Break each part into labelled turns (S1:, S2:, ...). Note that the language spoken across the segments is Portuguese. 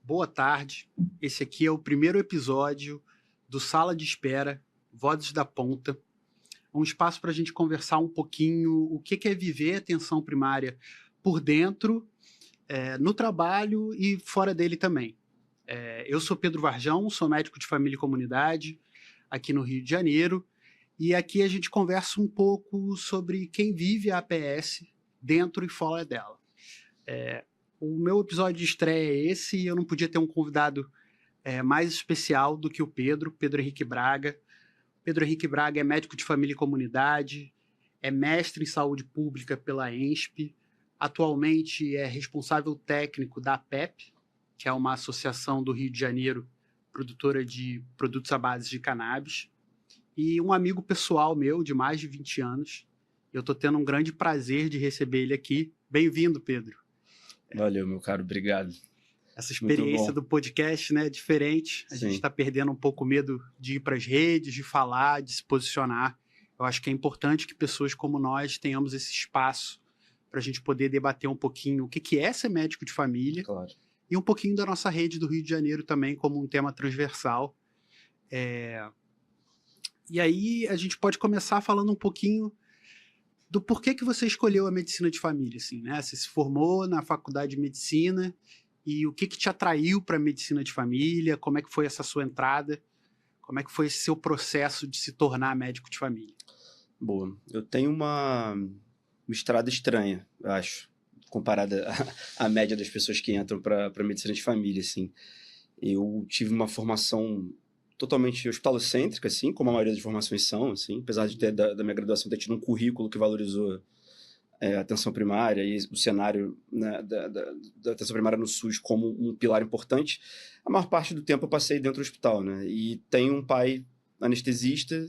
S1: boa tarde. Esse aqui é o primeiro episódio do Sala de Espera, Vozes da Ponta. Um espaço para a gente conversar um pouquinho o que é viver a atenção primária por dentro, no trabalho e fora dele também. Eu sou Pedro Varjão, sou médico de família e comunidade aqui no Rio de Janeiro, e aqui a gente conversa um pouco sobre quem vive a APS dentro e fora dela. O meu episódio de estreia é esse, e eu não podia ter um convidado mais especial do que o Pedro Henrique Braga. Pedro Henrique Braga é médico de família e comunidade, é mestre em saúde pública pela ENSP, atualmente é responsável técnico da APEP, que é uma associação do Rio de Janeiro, produtora de produtos à base de cannabis, e um amigo pessoal meu de mais de 20 anos. Eu estou tendo um grande prazer de receber ele aqui. Bem-vindo, Pedro.
S2: Valeu, meu caro, obrigado.
S1: Essa experiência do podcast, né, é diferente. A gente está perdendo um pouco o medo de ir para as redes, de falar, de se posicionar. Eu acho que é importante que pessoas como nós tenhamos esse espaço para a gente poder debater um pouquinho o que é ser médico de família.
S2: Claro.
S1: E um pouquinho da nossa rede do Rio de Janeiro também como um tema transversal. E aí a gente pode começar falando um pouquinho do porquê que você escolheu a medicina de família, assim, né? Você se formou na faculdade de medicina e o que te atraiu para a medicina de família? Como é que foi essa sua entrada? Como é que foi esse seu processo de se tornar médico de família?
S2: Boa, eu tenho uma estrada estranha, eu acho, comparada à média das pessoas que entram para medicina de família, assim. Eu tive uma formação totalmente hospitalocêntrica, assim, como a maioria das formações são, assim, apesar de ter, da minha graduação ter tido um currículo que valorizou a atenção primária e o cenário, né, da atenção primária no SUS como um pilar importante, a maior parte do tempo eu passei dentro do hospital, né, e tenho um pai anestesista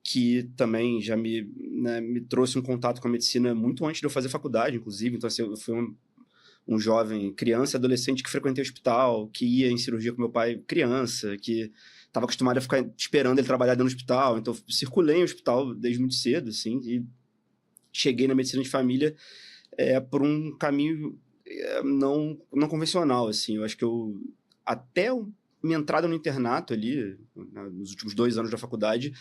S2: que também já me trouxe um contato com a medicina muito antes de eu fazer faculdade, inclusive. Então, assim, eu fui um jovem, criança, adolescente que frequentei o hospital, que ia em cirurgia com meu pai criança, que estava acostumado a ficar esperando ele trabalhar dentro do hospital. Então, circulei em hospital desde muito cedo, assim, e cheguei na medicina de família por um caminho não convencional, assim. Eu acho que até minha entrada no internato ali, nos últimos 2 anos da faculdade,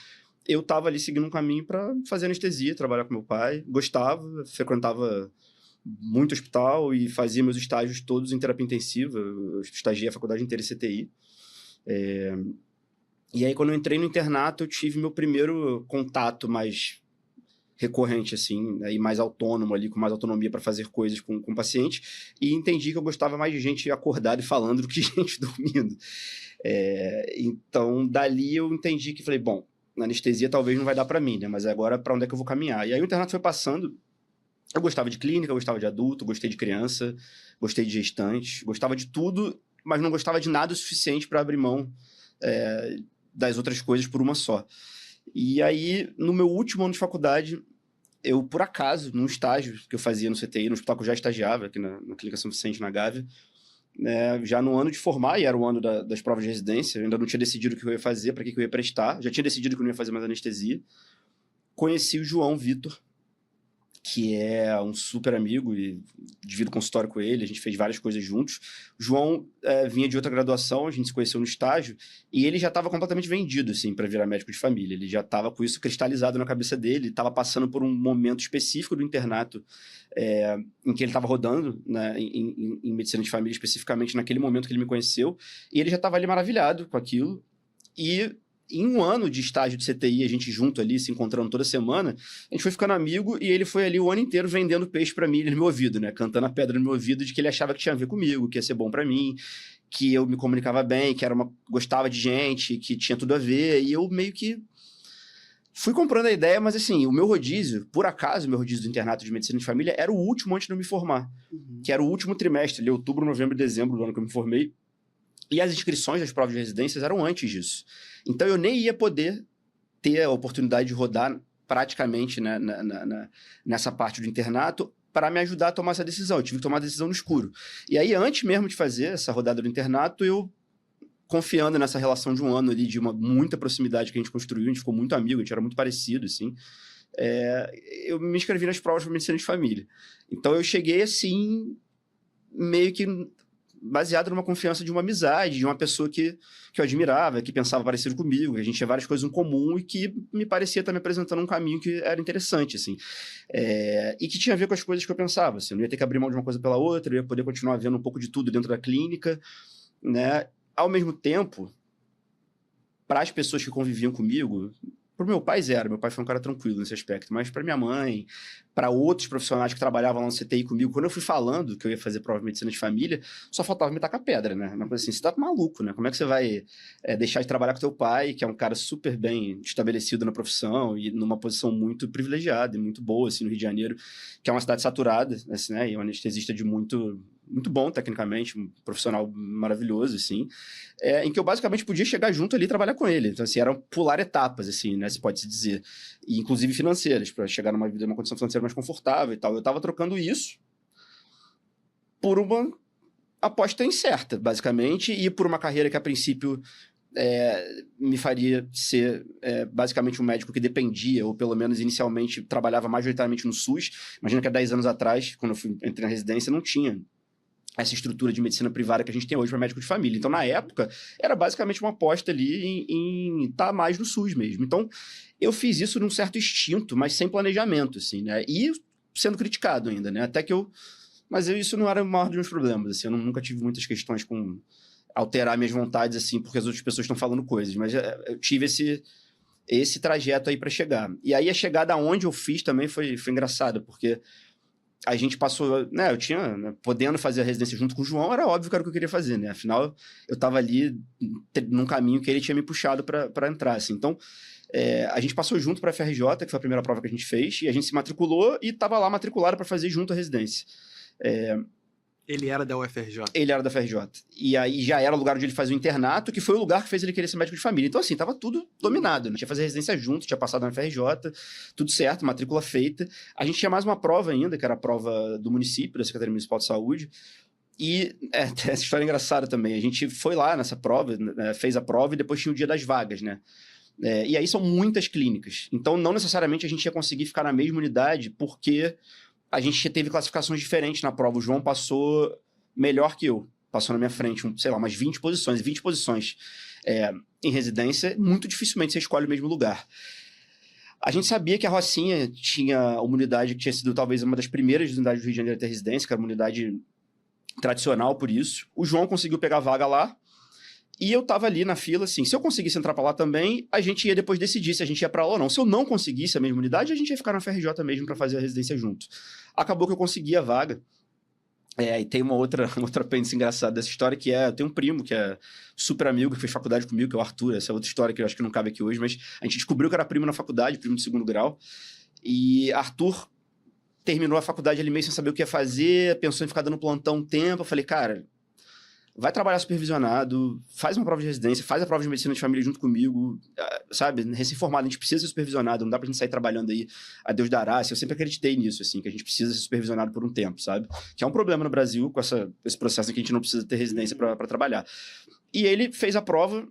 S2: eu estava ali seguindo um caminho para fazer anestesia, trabalhar com meu pai. Gostava, frequentava muito hospital e fazia meus estágios todos em terapia intensiva. Eu estagiei a faculdade inteira em CTI. E aí, quando eu entrei no internato, eu tive meu primeiro contato mais recorrente, assim, né, e mais autônomo ali, com mais autonomia para fazer coisas com o paciente, e entendi que eu gostava mais de gente acordada e falando do que gente dormindo. Então, dali eu entendi que falei, bom, na anestesia talvez não vai dar para mim, né, mas agora para onde é que eu vou caminhar? E aí o internato foi passando. Eu gostava de clínica, eu gostava de adulto, gostei de criança, gostei de gestante, gostava de tudo, mas não gostava de nada o suficiente para abrir mão das outras coisas por uma só. E aí, no meu último ano de faculdade, eu, por acaso, num estágio que eu fazia no CTI, no hospital que eu já estagiava, aqui na Clínica São Vicente, na Gávea, já no ano de formar, e era o ano das provas de residência, eu ainda não tinha decidido o que eu ia fazer, para que eu ia prestar, já tinha decidido que eu não ia fazer mais anestesia, conheci o João Vitor, que é um super amigo e divido consultório com ele, a gente fez várias coisas juntos. O João vinha de outra graduação, a gente se conheceu no estágio, e ele já estava completamente vendido, assim, para virar médico de família. Ele já estava com isso cristalizado na cabeça dele, estava passando por um momento específico do internato em que ele estava rodando, né, em medicina de família, especificamente naquele momento que ele me conheceu, e ele já estava ali maravilhado com aquilo, e em um ano de estágio de CTI, a gente junto ali, se encontrando toda semana, a gente foi ficando amigo e ele foi ali o ano inteiro vendendo peixe pra mim no meu ouvido, né? Cantando a pedra no meu ouvido de que ele achava que tinha a ver comigo, que ia ser bom pra mim, que eu me comunicava bem, que gostava de gente, que tinha tudo a ver. E eu meio que fui comprando a ideia, mas assim, o meu rodízio, por acaso, o meu rodízio do internato de medicina de família era o último antes de eu me formar, que era o último trimestre, ali, outubro, novembro e dezembro do ano que eu me formei. E as inscrições das provas de residências eram antes disso. Então eu nem ia poder ter a oportunidade de rodar praticamente, né, nessa parte do internato para me ajudar a tomar essa decisão. Eu tive que tomar a decisão no escuro. E aí, antes mesmo de fazer essa rodada do internato, eu, confiando nessa relação de um ano ali, de muita proximidade que a gente construiu, a gente ficou muito amigo, a gente era muito parecido, assim, eu me inscrevi nas provas para medicina de família. Então eu cheguei assim, meio que baseado numa confiança de uma amizade, de uma pessoa que eu admirava, que pensava parecido comigo, que a gente tinha várias coisas em comum e que me parecia estar me apresentando um caminho que era interessante, assim. E que tinha a ver com as coisas que eu pensava, assim. Eu não ia ter que abrir mão de uma coisa pela outra, eu ia poder continuar vendo um pouco de tudo dentro da clínica, né? Ao mesmo tempo, para as pessoas que conviviam comigo, pro meu pai meu pai foi um cara tranquilo nesse aspecto, mas para minha mãe, para outros profissionais que trabalhavam lá no CTI comigo, quando eu fui falando que eu ia fazer prova de medicina de família, só faltava me tacar pedra, né? Uma coisa assim, você tá maluco, né? Como é que você vai deixar de trabalhar com teu pai, que é um cara super bem estabelecido na profissão e numa posição muito privilegiada e muito boa, assim, no Rio de Janeiro, que é uma cidade saturada, assim, né? E um anestesista de muito bom tecnicamente, um profissional maravilhoso, assim, em que eu basicamente podia chegar junto ali e trabalhar com ele. Então, assim, era pular etapas, assim, né, se pode se dizer. E, inclusive financeiras, para chegar numa vida, numa condição financeira mais confortável e tal. Eu estava trocando isso por uma aposta incerta, basicamente, e por uma carreira que, a princípio, me faria ser basicamente um médico que dependia, ou pelo menos inicialmente trabalhava majoritariamente no SUS. Imagina que há 10 anos atrás, quando eu entrei na residência, não tinha essa estrutura de medicina privada que a gente tem hoje para médico de família. Então, na época, era basicamente uma aposta ali em estar mais no SUS mesmo. Então, eu fiz isso num certo instinto, mas sem planejamento, assim, né? E sendo criticado ainda, né? Mas isso não era o maior dos meus problemas, assim. Eu nunca tive muitas questões com alterar minhas vontades, assim, porque as outras pessoas estão falando coisas. Mas eu tive esse trajeto aí para chegar. E aí, a chegada aonde eu fiz também foi engraçada, porque a gente passou, né, eu tinha, né, podendo fazer a residência junto com o João, era óbvio que era o que eu queria fazer, né, afinal, eu estava ali num caminho que ele tinha me puxado para entrar, assim, então, a gente passou junto para a FRJ, que foi a primeira prova que a gente fez, e a gente se matriculou e estava lá matriculado para fazer junto a residência.
S1: Ele era da UFRJ?
S2: Ele era da FRJ. E aí já era o lugar onde ele fazia o internato, que foi o lugar que fez ele querer ser médico de família. Então, assim, tava tudo dominado, né? Tinha que fazer residência junto, tinha passado na FRJ, tudo certo, matrícula feita. A gente tinha mais uma prova ainda, que era a prova do município, da Secretaria Municipal de Saúde. E essa história é engraçada também. A gente foi lá nessa prova, né, fez a prova e depois tinha o dia das vagas, né? E aí são muitas clínicas. Então, não necessariamente a gente ia conseguir ficar na mesma unidade, porque a gente teve classificações diferentes na prova. O João passou melhor que eu. Passou na minha frente, sei lá, umas 20 posições. 20 posições em residência, muito dificilmente você escolhe o mesmo lugar. A gente sabia que a Rocinha tinha uma unidade que tinha sido talvez uma das primeiras unidades do Rio de Janeiro a ter residência, que era uma unidade tradicional por isso. O João conseguiu pegar vaga lá. E eu tava ali na fila, assim, se eu conseguisse entrar pra lá também, a gente ia depois decidir se a gente ia pra lá ou não. Se eu não conseguisse a mesma unidade, a gente ia ficar na FRJ mesmo pra fazer a residência junto. Acabou que eu consegui a vaga. E tem uma outra apêndice engraçada dessa história, que eu tenho um primo que é super amigo, que fez faculdade comigo, que é o Arthur. Essa é outra história que eu acho que não cabe aqui hoje, mas a gente descobriu que era primo na faculdade, primo de 2º grau. E Arthur terminou a faculdade ali meio sem saber o que ia fazer, pensou em ficar dando plantão um tempo. Eu falei, cara, vai trabalhar supervisionado, faz uma prova de residência, faz a prova de medicina de família junto comigo, sabe? Recém-formado, a gente precisa ser supervisionado, não dá pra gente sair trabalhando aí a Deus dará. Eu sempre acreditei nisso, assim, que a gente precisa ser supervisionado por um tempo, sabe? Que é um problema no Brasil com esse processo em que a gente não precisa ter residência pra trabalhar. E ele fez a prova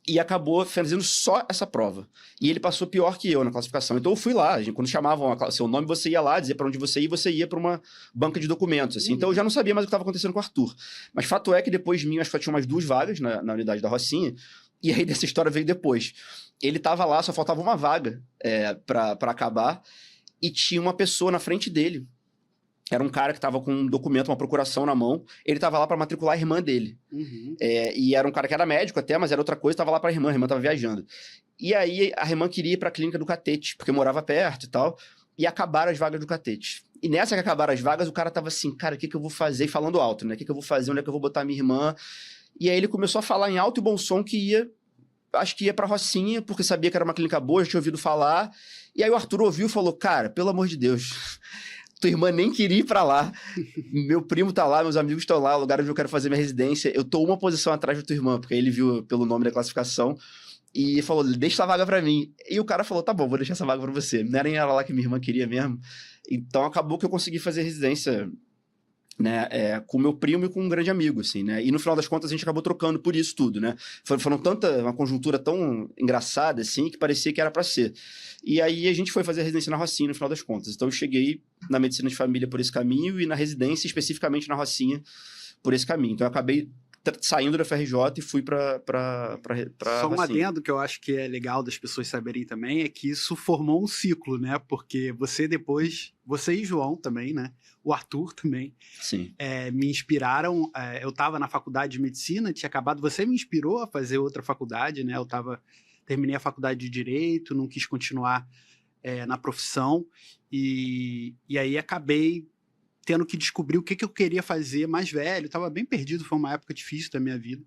S2: e acabou fazendo só essa prova. E ele passou pior que eu na classificação. Então eu fui lá, quando chamavam seu nome, você ia lá, dizia para onde você ia para uma banca de documentos, assim. Então eu já não sabia mais o que estava acontecendo com o Arthur. Mas fato é que depois de mim, acho que tinha umas 2 vagas na unidade da Rocinha, e aí dessa história veio depois. Ele estava lá, só faltava uma vaga para acabar, e tinha uma pessoa na frente dele. Era um cara que estava com um documento, uma procuração na mão. Ele estava lá para matricular a irmã dele.
S1: Uhum.
S2: E era um cara que era médico até, mas era outra coisa, estava lá para a irmã estava viajando. E aí a irmã queria ir para a clínica do Catete, porque morava perto e tal, e acabaram as vagas do Catete. E nessa que acabaram as vagas, o cara estava assim, cara, o que eu vou fazer? E falando alto, né? O que eu vou fazer? Onde é que eu vou botar minha irmã? E aí ele começou a falar em alto e bom som que acho que ia para Rocinha, porque sabia que era uma clínica boa, já tinha ouvido falar. E aí o Arthur ouviu e falou, cara, pelo amor de Deus, tua irmã nem queria ir pra lá. Meu primo tá lá, meus amigos estão lá, o lugar onde eu quero fazer minha residência. Eu tô uma posição atrás da tua irmã, porque aí ele viu pelo nome da classificação e falou, deixa essa vaga pra mim. E o cara falou, tá bom, vou deixar essa vaga pra você. Não era nem ela lá que minha irmã queria mesmo. Então acabou que eu consegui fazer residência, né, com meu primo e com um grande amigo, assim, né, e no final das contas a gente acabou trocando por isso tudo, né, foram uma conjuntura tão engraçada, assim, que parecia que era para ser. E aí a gente foi fazer a residência na Rocinha no final das contas. Então eu cheguei na medicina de família por esse caminho e na residência, especificamente na Rocinha, por esse caminho. Então, eu acabei saindo da FRJ e fui para
S1: Só um adendo que eu acho que é legal das pessoas saberem também é que isso formou um ciclo, né? Porque você depois, você e João também, né? O Arthur também,
S2: Sim.
S1: Me inspiraram. Eu estava na faculdade de medicina, tinha acabado. Você me inspirou a fazer outra faculdade, né? Terminei a faculdade de Direito, não quis continuar na profissão e aí acabei tendo que descobrir o que eu queria fazer mais velho. Estava bem perdido, foi uma época difícil da minha vida.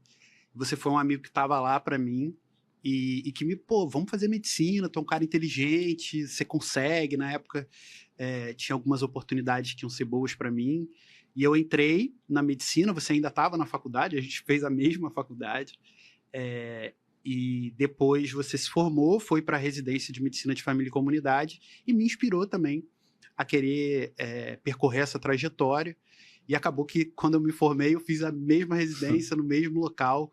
S1: Você foi um amigo que estava lá para mim e que vamos fazer medicina, tu é um cara inteligente, você consegue. Na época tinha algumas oportunidades que iam ser boas para mim. E eu entrei na medicina, você ainda estava na faculdade, a gente fez a mesma faculdade. E depois você se formou, foi para a residência de Medicina de Família e Comunidade e me inspirou também a querer percorrer essa trajetória. E acabou que, quando eu me formei, eu fiz a mesma residência no mesmo local.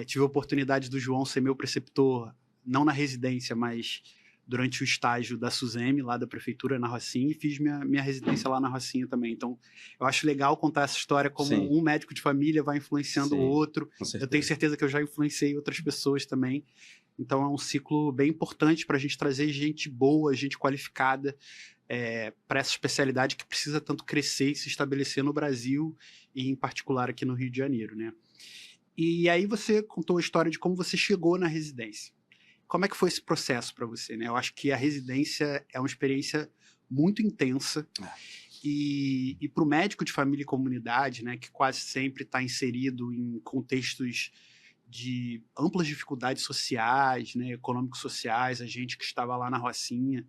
S1: Tive a oportunidade do João ser meu preceptor, não na residência, mas durante o estágio da SUSEMI, lá da prefeitura, na Rocinha, e fiz minha residência lá na Rocinha também. Então, eu acho legal contar essa história como
S2: Sim.
S1: um médico de família vai influenciando o outro. Eu tenho certeza que eu já influenciei outras pessoas também. Então, é um ciclo bem importante para a gente trazer gente boa, gente qualificada para essa especialidade que precisa tanto crescer e se estabelecer no Brasil e, em particular, aqui no Rio de Janeiro, né? E aí você contou a história de como você chegou na residência. Como é que foi esse processo para você, né? Eu acho que a residência é uma experiência muito intensa e para o médico de família e comunidade, né, que quase sempre está inserido em contextos de amplas dificuldades sociais, né, econômico-sociais, a gente que estava lá na Rocinha,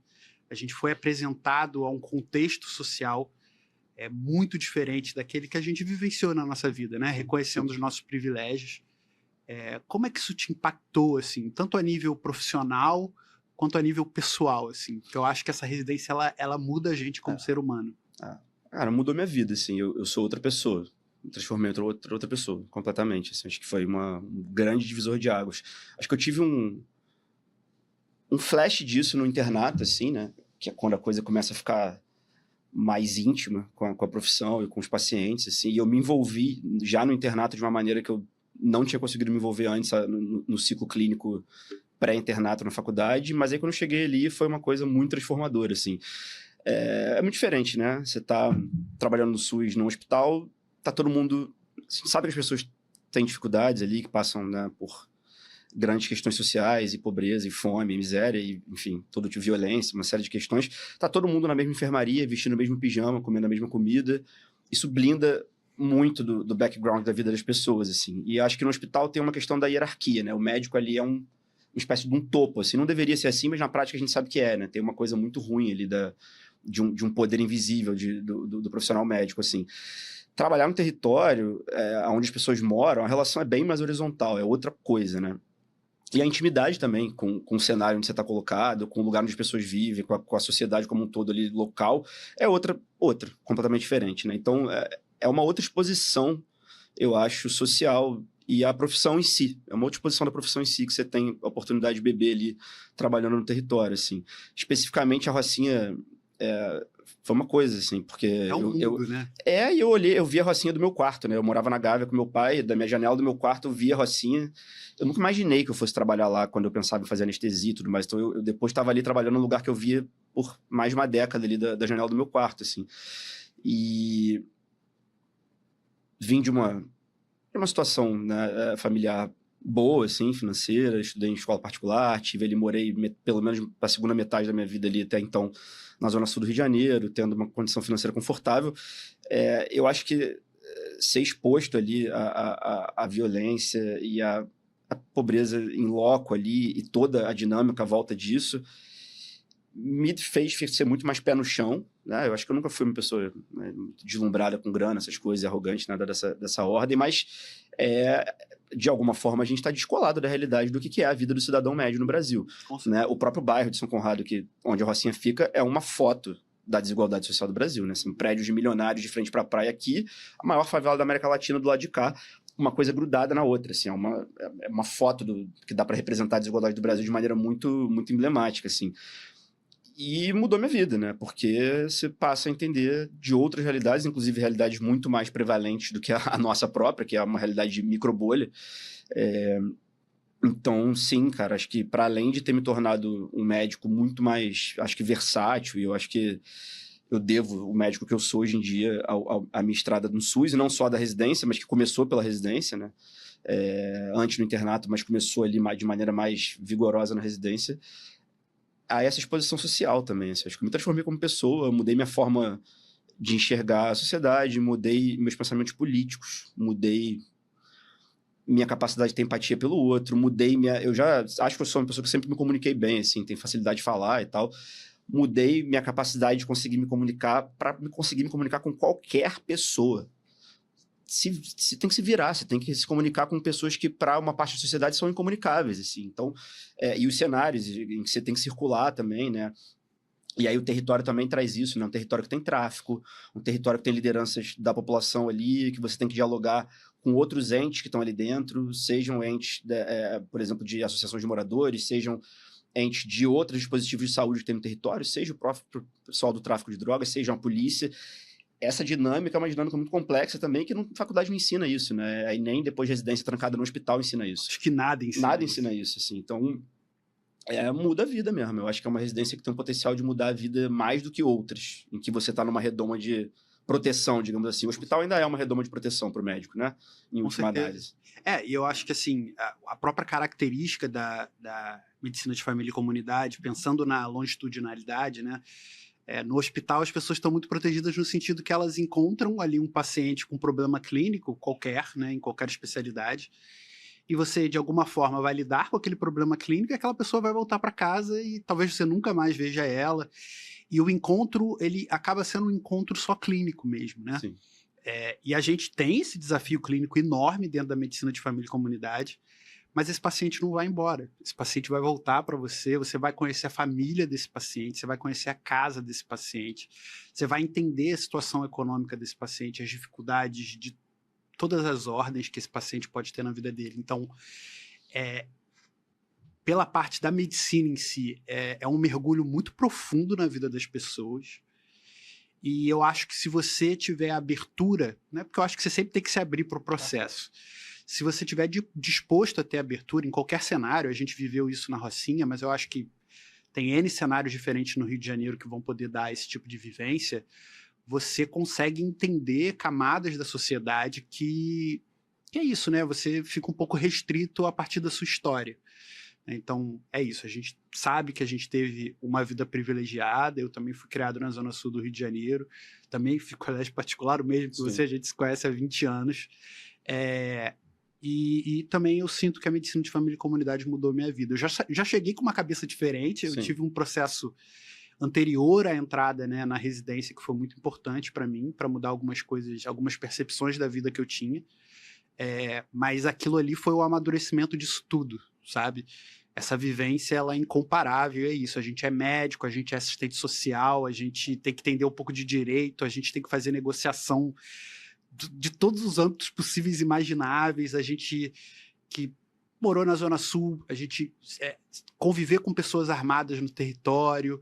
S1: a gente foi apresentado a um contexto social muito diferente daquele que a gente vivenciou na nossa vida, né? Reconhecendo os nossos privilégios. Como é que isso te impactou, assim, tanto a nível profissional quanto a nível pessoal, assim? Porque eu acho que essa residência, ela muda a gente como ser humano.
S2: Cara, mudou minha vida, assim. Eu sou outra pessoa. Me transformei em outra pessoa, completamente. Assim. Acho que foi um grande divisor de águas. Acho que eu tive um flash disso no internato, assim, né? Que é quando a coisa começa a ficar mais íntima com a profissão e com os pacientes, assim. E eu me envolvi já no internato de uma maneira que eu não tinha conseguido me envolver antes no ciclo clínico pré-internato na faculdade, mas aí quando eu cheguei ali foi uma coisa muito transformadora, assim. É muito diferente, né? Você tá trabalhando no SUS, num hospital, tá todo mundo... Assim, sabe que as pessoas têm dificuldades ali, que passam, né, por grandes questões sociais, e pobreza, e fome, e miséria, e, enfim, todo tipo de violência, uma série de questões. Tá todo mundo na mesma enfermaria, vestindo o mesmo pijama, comendo a mesma comida. Isso blinda muito do background da vida das pessoas, assim. E acho que no hospital tem uma questão da hierarquia, né? O médico ali é uma espécie de um topo, assim. Não deveria ser assim, mas na prática a gente sabe que né? Tem uma coisa muito ruim ali de um poder invisível do profissional médico, assim. Trabalhar no território, onde as pessoas moram, a relação é bem mais horizontal, é outra coisa, né? E a intimidade também com o cenário onde você está colocado, com o lugar onde as pessoas vivem, com a sociedade como um todo ali local, é outra, completamente diferente, né? Então, é uma outra exposição, eu acho, social, e a profissão em si. É uma outra exposição da profissão em si que você tem a oportunidade de beber ali, trabalhando no território, assim. Especificamente, a Rocinha foi uma coisa, assim, porque...
S1: É um mundo, né?
S2: E eu vi a Rocinha do meu quarto, né? Eu morava na Gávea com meu pai, da minha janela do meu quarto eu via a Rocinha. Eu nunca imaginei que eu fosse trabalhar lá quando eu pensava em fazer anestesia e tudo mais. Então, eu depois estava ali trabalhando num lugar que eu via por mais de uma década ali da janela do meu quarto, assim. E vim de uma situação, né, familiar boa, assim, financeira, estudei em escola particular, morei pelo menos a segunda metade da minha vida ali até então na zona sul do Rio de Janeiro, tendo uma condição financeira confortável. Eu acho que ser exposto ali à violência e à pobreza em loco ali e toda a dinâmica à volta disso me fez ser muito mais pé no chão, né? Eu acho que eu nunca fui uma pessoa, né, deslumbrada com grana, essas coisas, arrogante, nada dessa ordem, mas de alguma forma a gente está descolado da realidade do que é a vida do cidadão médio no Brasil, né? O próprio bairro de São Conrado, onde a Rocinha fica, é uma foto da desigualdade social do Brasil, né? Assim, prédios de milionários de frente para a praia aqui, a maior favela da América Latina do lado de cá, uma coisa grudada na outra, assim, é uma foto que dá para representar a desigualdade do Brasil de maneira muito, muito emblemática, assim. E mudou minha vida, né? Porque você passa a entender de outras realidades, inclusive realidades muito mais prevalentes do que a nossa própria, que é uma realidade de microbolha. Então, sim, cara, acho que para além de ter me tornado um médico muito mais, acho que versátil, e eu acho que eu devo o médico que eu sou hoje em dia à minha estrada no SUS, e não só da residência, mas que começou pela residência, né? Antes no internato, mas começou ali de maneira mais vigorosa na residência, a essa exposição social também. Assim, acho que eu me transformei como pessoa, mudei minha forma de enxergar a sociedade, mudei meus pensamentos políticos, mudei minha capacidade de ter empatia pelo outro, mudei minha... Eu já acho que eu sou uma pessoa que sempre me comuniquei bem, assim, tenho facilidade de falar e tal. Mudei minha capacidade de conseguir me comunicar para conseguir me comunicar com qualquer pessoa. Você tem que se virar, você tem que se comunicar com pessoas que, para uma parte da sociedade, são incomunicáveis, assim. Então, e os cenários em que você tem que circular também, né? E aí o território também traz isso, né? Um território que tem tráfico, um território que tem lideranças da população ali, que você tem que dialogar com outros entes que estão ali dentro, sejam entes, por exemplo, de associações de moradores, sejam entes de outros dispositivos de saúde que tem no território, seja o próprio pessoal do tráfico de drogas, seja a polícia. Essa dinâmica é uma dinâmica muito complexa também, que na faculdade não ensina isso, né? Aí nem depois de residência trancada no hospital ensina isso.
S1: Acho que nada ensina
S2: Nada ensina isso, assim. Então, muda a vida mesmo. Eu acho que é uma residência que tem um potencial de mudar a vida mais do que outras, em que você está numa redoma de proteção, digamos assim. O hospital ainda é uma redoma de proteção para o médico, né? Em última análise.
S1: E eu acho que, assim, a própria característica da medicina de família e comunidade, pensando na longitudinalidade, né? No hospital, as pessoas estão muito protegidas no sentido que elas encontram ali um paciente com problema clínico qualquer, né? Em qualquer especialidade, e você, de alguma forma, vai lidar com aquele problema clínico e aquela pessoa vai voltar para casa e talvez você nunca mais veja ela. E o encontro, ele acaba sendo um encontro só clínico mesmo, né?
S2: Sim.
S1: E a gente tem esse desafio clínico enorme dentro da medicina de família e comunidade, mas esse paciente não vai embora. Esse paciente vai voltar para você, você vai conhecer a família desse paciente, você vai conhecer a casa desse paciente, você vai entender a situação econômica desse paciente, as dificuldades de todas as ordens que esse paciente pode ter na vida dele. Então, pela parte da medicina em si, é um mergulho muito profundo na vida das pessoas. E eu acho que se você tiver abertura, né, porque eu acho que você sempre tem que se abrir para o processo. Se você tiver disposto a ter abertura em qualquer cenário, a gente viveu isso na Rocinha, mas eu acho que tem N cenários diferentes no Rio de Janeiro que vão poder dar esse tipo de vivência, você consegue entender camadas da sociedade que é isso, né? Você fica um pouco restrito a partir da sua história. Então, é isso. A gente sabe que a gente teve uma vida privilegiada. Eu também fui criado na Zona Sul do Rio de Janeiro. Também fui colégio particular, o mesmo que você. A gente se conhece há 20 anos. E também eu sinto que a medicina de família e comunidade mudou minha vida. Eu já cheguei com uma cabeça diferente. Eu tive um processo anterior à entrada, né, na residência, que foi muito importante para mim, para mudar algumas coisas, algumas percepções da vida que eu tinha. Mas aquilo ali foi o amadurecimento disso tudo, sabe? Essa vivência, ela é incomparável, é isso. A gente é médico, a gente é assistente social, a gente tem que entender um pouco de direito, a gente tem que fazer negociação de todos os âmbitos possíveis e imagináveis. A gente que morou na Zona Sul, a gente conviver com pessoas armadas no território.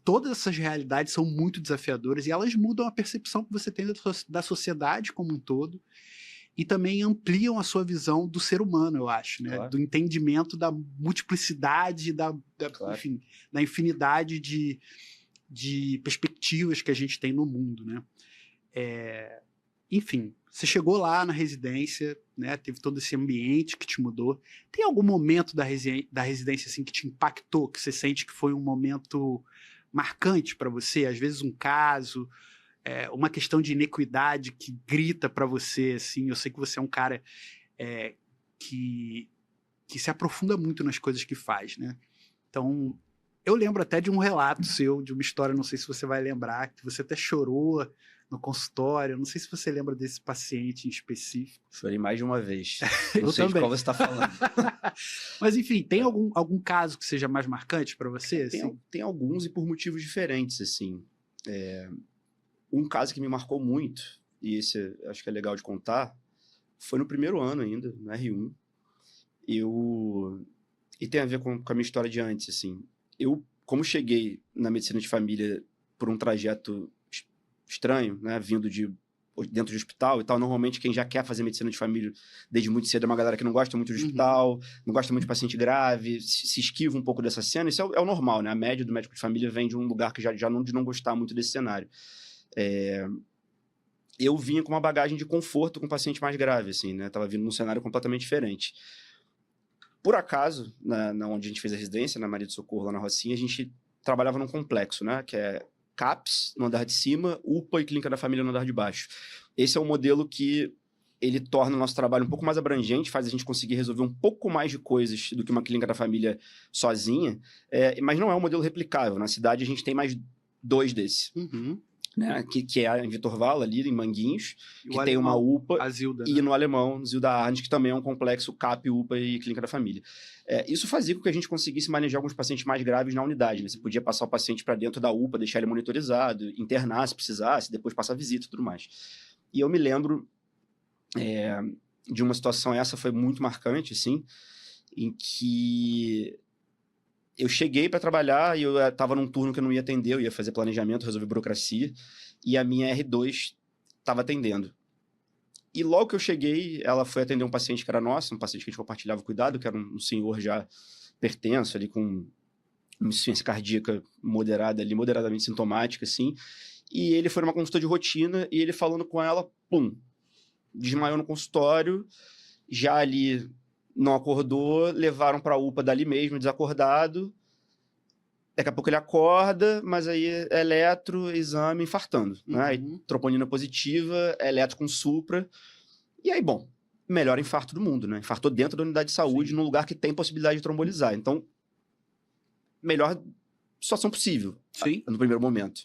S1: Todas essas realidades são muito desafiadoras e elas mudam a percepção que você tem da sociedade como um todo e também ampliam a sua visão do ser humano, eu acho, né? Claro. Do entendimento da multiplicidade, enfim, da infinidade de perspectivas que a gente tem no mundo, né? Enfim, você chegou lá na residência, né? Teve todo esse ambiente que te mudou. Tem algum momento da residência assim, que te impactou, que você sente que foi um momento marcante para você? Às vezes um caso, uma questão de inequidade que grita para você, assim. Eu sei que você é um cara que se aprofunda muito nas coisas que faz, né? Então, eu lembro até de um relato seu, de uma história, não sei se você vai lembrar, que você até chorou no consultório. Não sei se você lembra desse paciente em específico.
S2: Chorei mais de uma vez. Não sei de qual você está falando.
S1: Mas, enfim, tem algum caso que seja mais marcante para você? Assim?
S2: Tem alguns e por motivos diferentes, assim. Um caso que me marcou muito, e esse acho que é legal de contar, foi no primeiro ano ainda, no R1. E tem a ver com a minha história de antes, assim. Eu como cheguei na medicina de família por um trajeto estranho, né, vindo dentro de hospital e tal, normalmente quem já quer fazer medicina de família desde muito cedo é uma galera que não gosta muito de hospital, não gosta muito de paciente grave, se esquiva um pouco dessa cena. Isso é o normal, né? A média do médico de família vem de um lugar que já não, de não gostar muito desse cenário. Eu vinha com uma bagagem de conforto com paciente mais grave, assim, né? Tava vindo num cenário completamente diferente. Por acaso, onde a gente fez a residência, na Maria do Socorro, lá na Rocinha, a gente trabalhava num complexo, né? Que é CAPS no andar de cima, UPA e Clínica da Família no andar de baixo. Esse é um modelo que ele torna o nosso trabalho um pouco mais abrangente, faz a gente conseguir resolver um pouco mais de coisas do que uma Clínica da Família sozinha, mas não é um modelo replicável. Na cidade, a gente tem mais 2 desses. Né, que é em Vitor Vala, ali em Manguinhos, que tem uma UPA, e no Alemão, Zilda Arnes, que também é um complexo CAP, UPA e Clínica da Família. Isso fazia com que a gente conseguisse manejar alguns pacientes mais graves na unidade, né? Você podia passar o paciente para dentro da UPA, deixar ele monitorizado, internar se precisasse, depois passar a visita e tudo mais. E eu me lembro de uma situação, essa foi muito marcante, assim, em que eu cheguei para trabalhar e eu estava num turno que eu não ia atender, eu ia fazer planejamento, resolver burocracia, e a minha R2 estava atendendo. E logo que eu cheguei, ela foi atender um paciente que era nosso, um paciente que a gente compartilhava o cuidado, que era um senhor já pertenso, ali com uma insuficiência cardíaca moderada, ali, moderadamente sintomática, assim, e ele foi numa consulta de rotina, e ele falando com ela, pum, desmaiou no consultório, já ali não acordou, levaram para a UPA dali mesmo, desacordado. Daqui a pouco ele acorda, mas aí é eletro, exame, infartando. Né? Aí, troponina positiva, eletro com supra. E aí, bom, melhor infarto do mundo, né? Infartou dentro da unidade de saúde, num lugar que tem possibilidade de trombolizar. Então, melhor situação possível, no primeiro momento.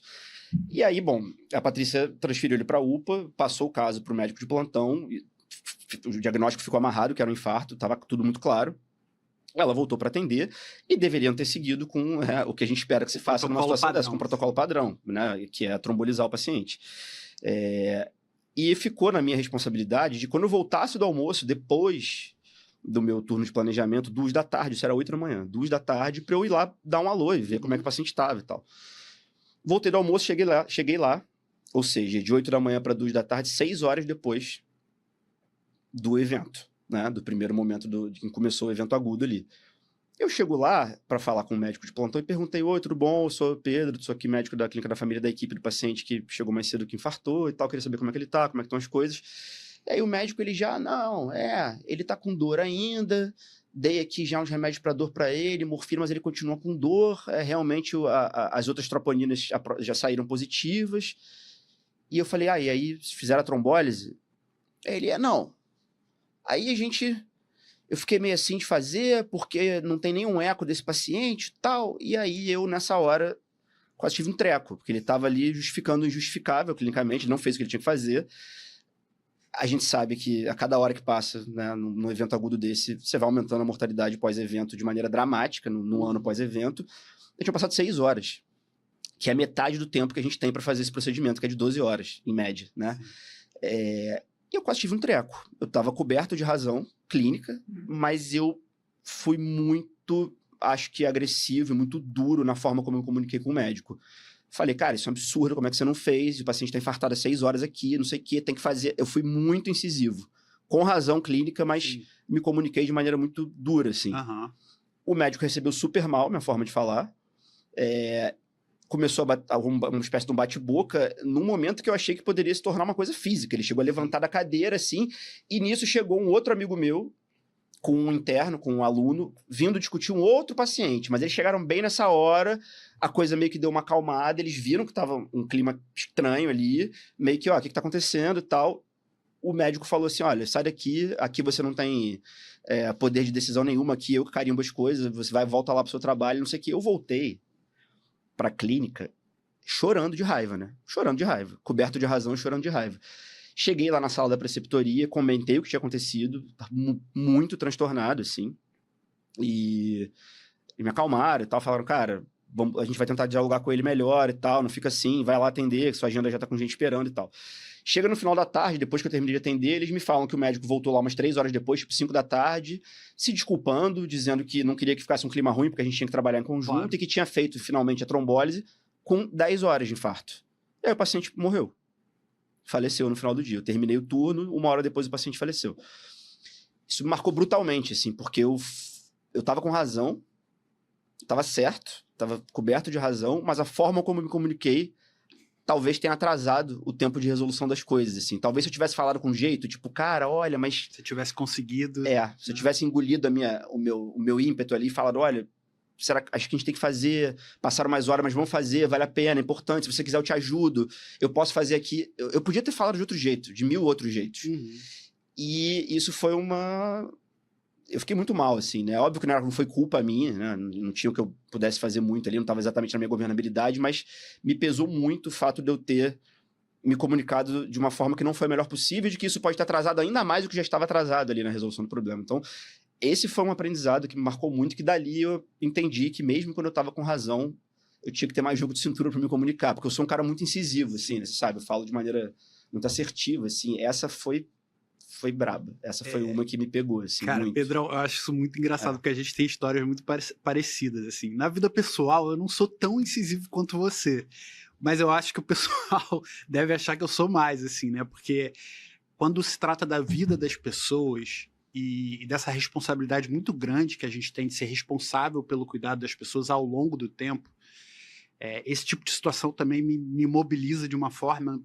S2: E aí, bom, a Patrícia transferiu ele para a UPA, passou o caso para o médico de plantão, o diagnóstico ficou amarrado, que era um infarto, estava tudo muito claro. Ela voltou para atender e deveriam ter seguido com o que a gente espera que se faça numa situação dessa, com o protocolo padrão, né, que é trombolizar o paciente. E ficou na minha responsabilidade de, quando eu voltasse do almoço, depois do meu turno de planejamento, 2 da tarde, isso era 8 da manhã, 2 da tarde, para eu ir lá dar um alô e ver como é que o paciente estava e tal. Voltei do almoço, cheguei lá, ou seja, de 8 da manhã para 2 da tarde, 6 horas depois do evento, né? Do primeiro momento de que começou o evento agudo ali. Eu chego lá para falar com o médico de plantão e perguntei: oi, tudo bom? Eu sou o Pedro, sou aqui médico da Clínica da Família, da equipe do paciente que chegou mais cedo, que infartou e tal, queria saber como é que ele tá, como é que estão as coisas. E aí o médico, ele já, ele tá com dor ainda, dei aqui já uns remédios para dor para ele, morfina, mas ele continua com dor, realmente as outras troponinas já saíram positivas. E eu falei: e aí fizeram a trombólise? Ele, não. Aí eu fiquei meio assim de fazer, porque não tem nenhum eco desse paciente e tal. E aí eu, nessa hora, quase tive um treco, porque ele estava ali justificando o injustificável clinicamente, não fez o que ele tinha que fazer. A gente sabe que a cada hora que passa, né, num evento agudo desse, você vai aumentando a mortalidade pós-evento de maneira dramática, no ano pós-evento. Eu tinha passado 6 horas, que é metade do tempo que a gente tem para fazer esse procedimento, que é de 12 horas, em média, né? E eu quase tive um treco. Eu estava coberto de razão clínica, mas eu fui muito, acho que agressivo e muito duro na forma como eu comuniquei com o médico. Falei: cara, isso é um absurdo, como é que você não fez? O paciente está infartado há 6 horas aqui, não sei o que, tem que fazer. Eu fui muito incisivo, com razão clínica, mas me comuniquei de maneira muito dura, assim. O médico recebeu super mal minha forma de falar. Começou uma espécie de um bate-boca num momento que eu achei que poderia se tornar uma coisa física. Ele chegou a levantar da cadeira, assim, e nisso chegou um outro amigo meu, com um interno, com um aluno, vindo discutir um outro paciente. Mas eles chegaram bem nessa hora, a coisa meio que deu uma acalmada, eles viram que estava um clima estranho ali, meio que, o que está acontecendo e tal. O médico falou assim: olha, sai daqui, aqui você não tem poder de decisão nenhuma, aqui eu que carimbo as coisas, você volta lá pro seu trabalho, não sei o que. Eu voltei para a clínica chorando de raiva, né? Chorando de raiva, coberto de razão e chorando de raiva. Cheguei lá na sala da preceptoria, comentei o que tinha acontecido, muito transtornado, assim, e me acalmaram e tal, falaram: cara, a gente vai tentar dialogar com ele melhor e tal, não fica assim, vai lá atender, que sua agenda já tá com gente esperando e tal. Chega no final da tarde, depois que eu terminei de atender, eles me falam que o médico voltou lá umas 3 horas depois, tipo 5 da tarde, se desculpando, dizendo que não queria que ficasse um clima ruim, porque a gente tinha que trabalhar em conjunto, claro, e que tinha feito finalmente a trombólise com 10 horas de infarto. E aí o paciente morreu. Faleceu no final do dia. Eu terminei o turno, 1 hora depois o paciente faleceu. Isso me marcou brutalmente, assim, porque eu tava com razão, tava certo, tava coberto de razão, mas a forma como eu me comuniquei talvez tenha atrasado o tempo de resolução das coisas, assim. Talvez se eu tivesse falado com jeito, tipo, cara, olha, mas...
S1: Se eu tivesse conseguido...
S2: se eu tivesse engolido o meu ímpeto ali e falado, olha, acho que a gente tem que fazer, passaram mais horas, mas vamos fazer, vale a pena, é importante, se você quiser eu te ajudo, eu posso fazer aqui... Eu podia ter falado de outro jeito, de 1000 outros jeitos. E isso foi eu fiquei muito mal, assim, né? Óbvio que não foi culpa minha, né? Não tinha o que eu pudesse fazer muito ali, não estava exatamente na minha governabilidade, mas me pesou muito o fato de eu ter me comunicado de uma forma que não foi a melhor possível e de que isso pode ter atrasado ainda mais do que já estava atrasado ali na resolução do problema. Então, esse foi um aprendizado que me marcou muito, que dali eu entendi que mesmo quando eu estava com razão, eu tinha que ter mais jogo de cintura para me comunicar, porque eu sou um cara muito incisivo, assim, né? Você sabe? Eu falo de maneira muito assertiva, assim. Essa foi braba. Essa foi uma que me pegou, assim,
S1: cara,
S2: muito.
S1: Pedrão, eu acho isso muito engraçado, porque a gente tem histórias muito parecidas, assim. Na vida pessoal, eu não sou tão incisivo quanto você, mas eu acho que o pessoal deve achar que eu sou mais, assim, né? Porque quando se trata da vida das pessoas e dessa responsabilidade muito grande que a gente tem de ser responsável pelo cuidado das pessoas ao longo do tempo, esse tipo de situação também me mobiliza de uma forma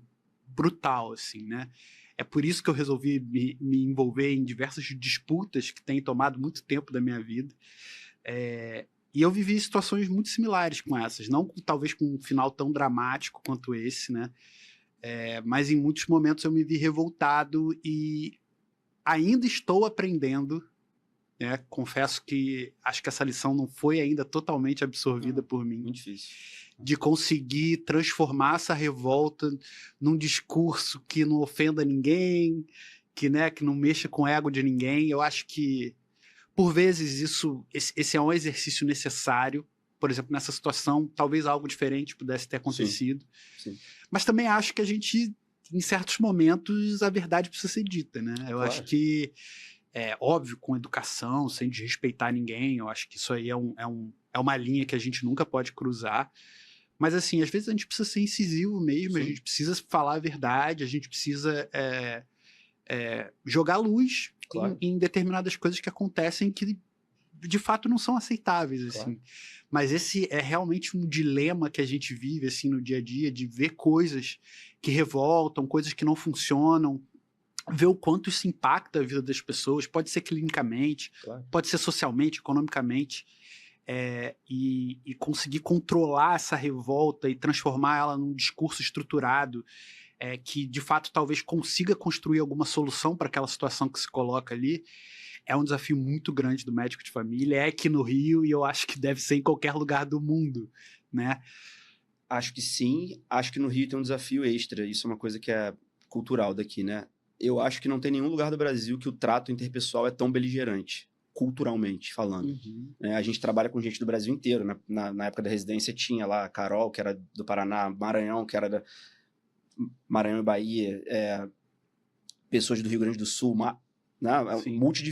S1: brutal, assim, né? É por isso que eu resolvi me envolver em diversas disputas que têm tomado muito tempo da minha vida. E eu vivi situações muito similares com essas, não talvez com um final tão dramático quanto esse, né? Mas em muitos momentos eu me vi revoltado e ainda estou aprendendo, né? Confesso que acho que essa lição não foi ainda totalmente absorvida por mim.
S2: Muito difícil.
S1: De conseguir transformar essa revolta num discurso que não ofenda ninguém, que não mexa com o ego de ninguém. Eu acho que, por vezes, esse é um exercício necessário. Por exemplo, nessa situação, talvez algo diferente pudesse ter acontecido.
S2: Sim.
S1: Mas também acho que a gente, em certos momentos, a verdade precisa ser dita, né? Eu acho que, óbvio, com educação, sem desrespeitar ninguém, eu acho que isso aí é uma linha que a gente nunca pode cruzar. Mas, assim, às vezes a gente precisa ser incisivo mesmo, a gente precisa falar a verdade, a gente precisa jogar luz em determinadas coisas que acontecem que, de fato, não são aceitáveis, assim. Mas esse é realmente um dilema que a gente vive, assim, no dia a dia, de ver coisas que revoltam, coisas que não funcionam, ver o quanto isso impacta a vida das pessoas, pode ser clinicamente, pode ser socialmente, economicamente. E conseguir controlar essa revolta e transformar ela num discurso estruturado que, de fato, talvez consiga construir alguma solução para aquela situação que se coloca ali, é um desafio muito grande do médico de família, é aqui no Rio e eu acho que deve ser em qualquer lugar do mundo, né?
S2: Acho que sim, acho que no Rio tem um desafio extra, isso é uma coisa que é cultural daqui, né? Eu acho que não tem nenhum lugar do Brasil que o trato interpessoal é tão beligerante, culturalmente falando. A gente trabalha com gente do Brasil inteiro. Na época da residência tinha lá a Carol, que era do Paraná, Maranhão, que era da Maranhão e Bahia, pessoas do Rio Grande do Sul, né?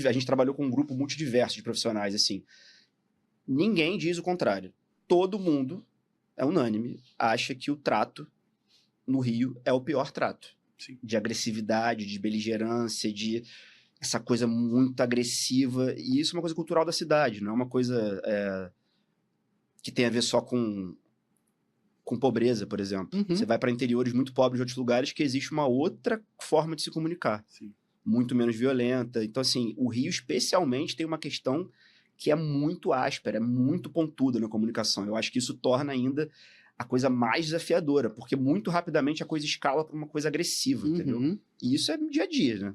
S2: A gente trabalhou com um grupo multidiverso de profissionais, assim. Ninguém diz o contrário. Todo mundo, é unânime, acha que o trato no Rio é o pior trato.
S1: Sim.
S2: De agressividade, de beligerância, de essa coisa muito agressiva, e isso é uma coisa cultural da cidade, não é uma coisa que tem a ver só com pobreza, por exemplo. Você vai para interiores muito pobres de outros lugares que existe uma outra forma de se comunicar, muito menos violenta. Então, assim, o Rio especialmente tem uma questão que é muito áspera, é muito pontuda na comunicação. Eu acho que isso torna ainda a coisa mais desafiadora, porque muito rapidamente a coisa escala para uma coisa agressiva, entendeu? E isso é no dia a dia, né?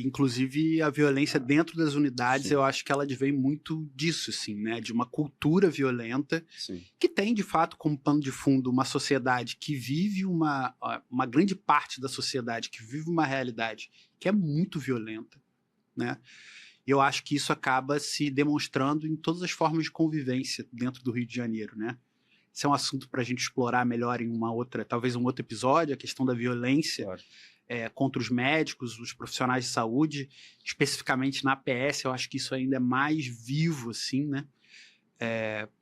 S1: Inclusive a violência dentro das unidades, eu acho que ela advém muito disso, assim, né? De uma cultura violenta que tem, de fato, como pano de fundo uma sociedade que vive uma grande parte da sociedade que vive uma realidade que é muito violenta, né? E eu acho que isso acaba se demonstrando em todas as formas de convivência dentro do Rio de Janeiro, né? Esse é um assunto para a gente explorar melhor em talvez um outro episódio, a questão da violência
S2: Claro.
S1: Contra os médicos, os profissionais de saúde, especificamente na PS, eu acho que isso ainda é mais vivo, assim, né?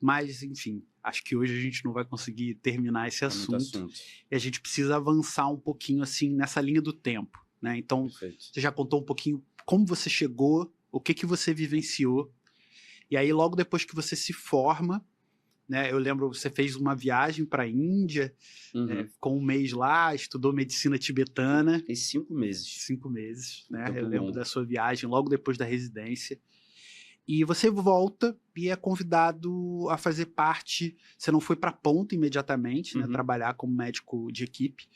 S1: Mas, enfim, acho que hoje a gente não vai conseguir terminar esse assunto. E a gente precisa avançar um pouquinho, assim, nessa linha do tempo, né? Então,
S2: Perfeito.
S1: Você já contou um pouquinho como você chegou, o que você vivenciou, e aí logo depois que você se forma, né? Eu lembro, você fez uma viagem para a Índia, ficou um mês lá, estudou medicina tibetana.
S2: Fiquei 5 meses.
S1: 5 meses, né?
S2: Muito
S1: Eu lembro
S2: bom.
S1: da sua viagem logo depois da residência. E você volta e é convidado a fazer parte. Você não foi para a ponta imediatamente, né? Trabalhar como médico de equipe.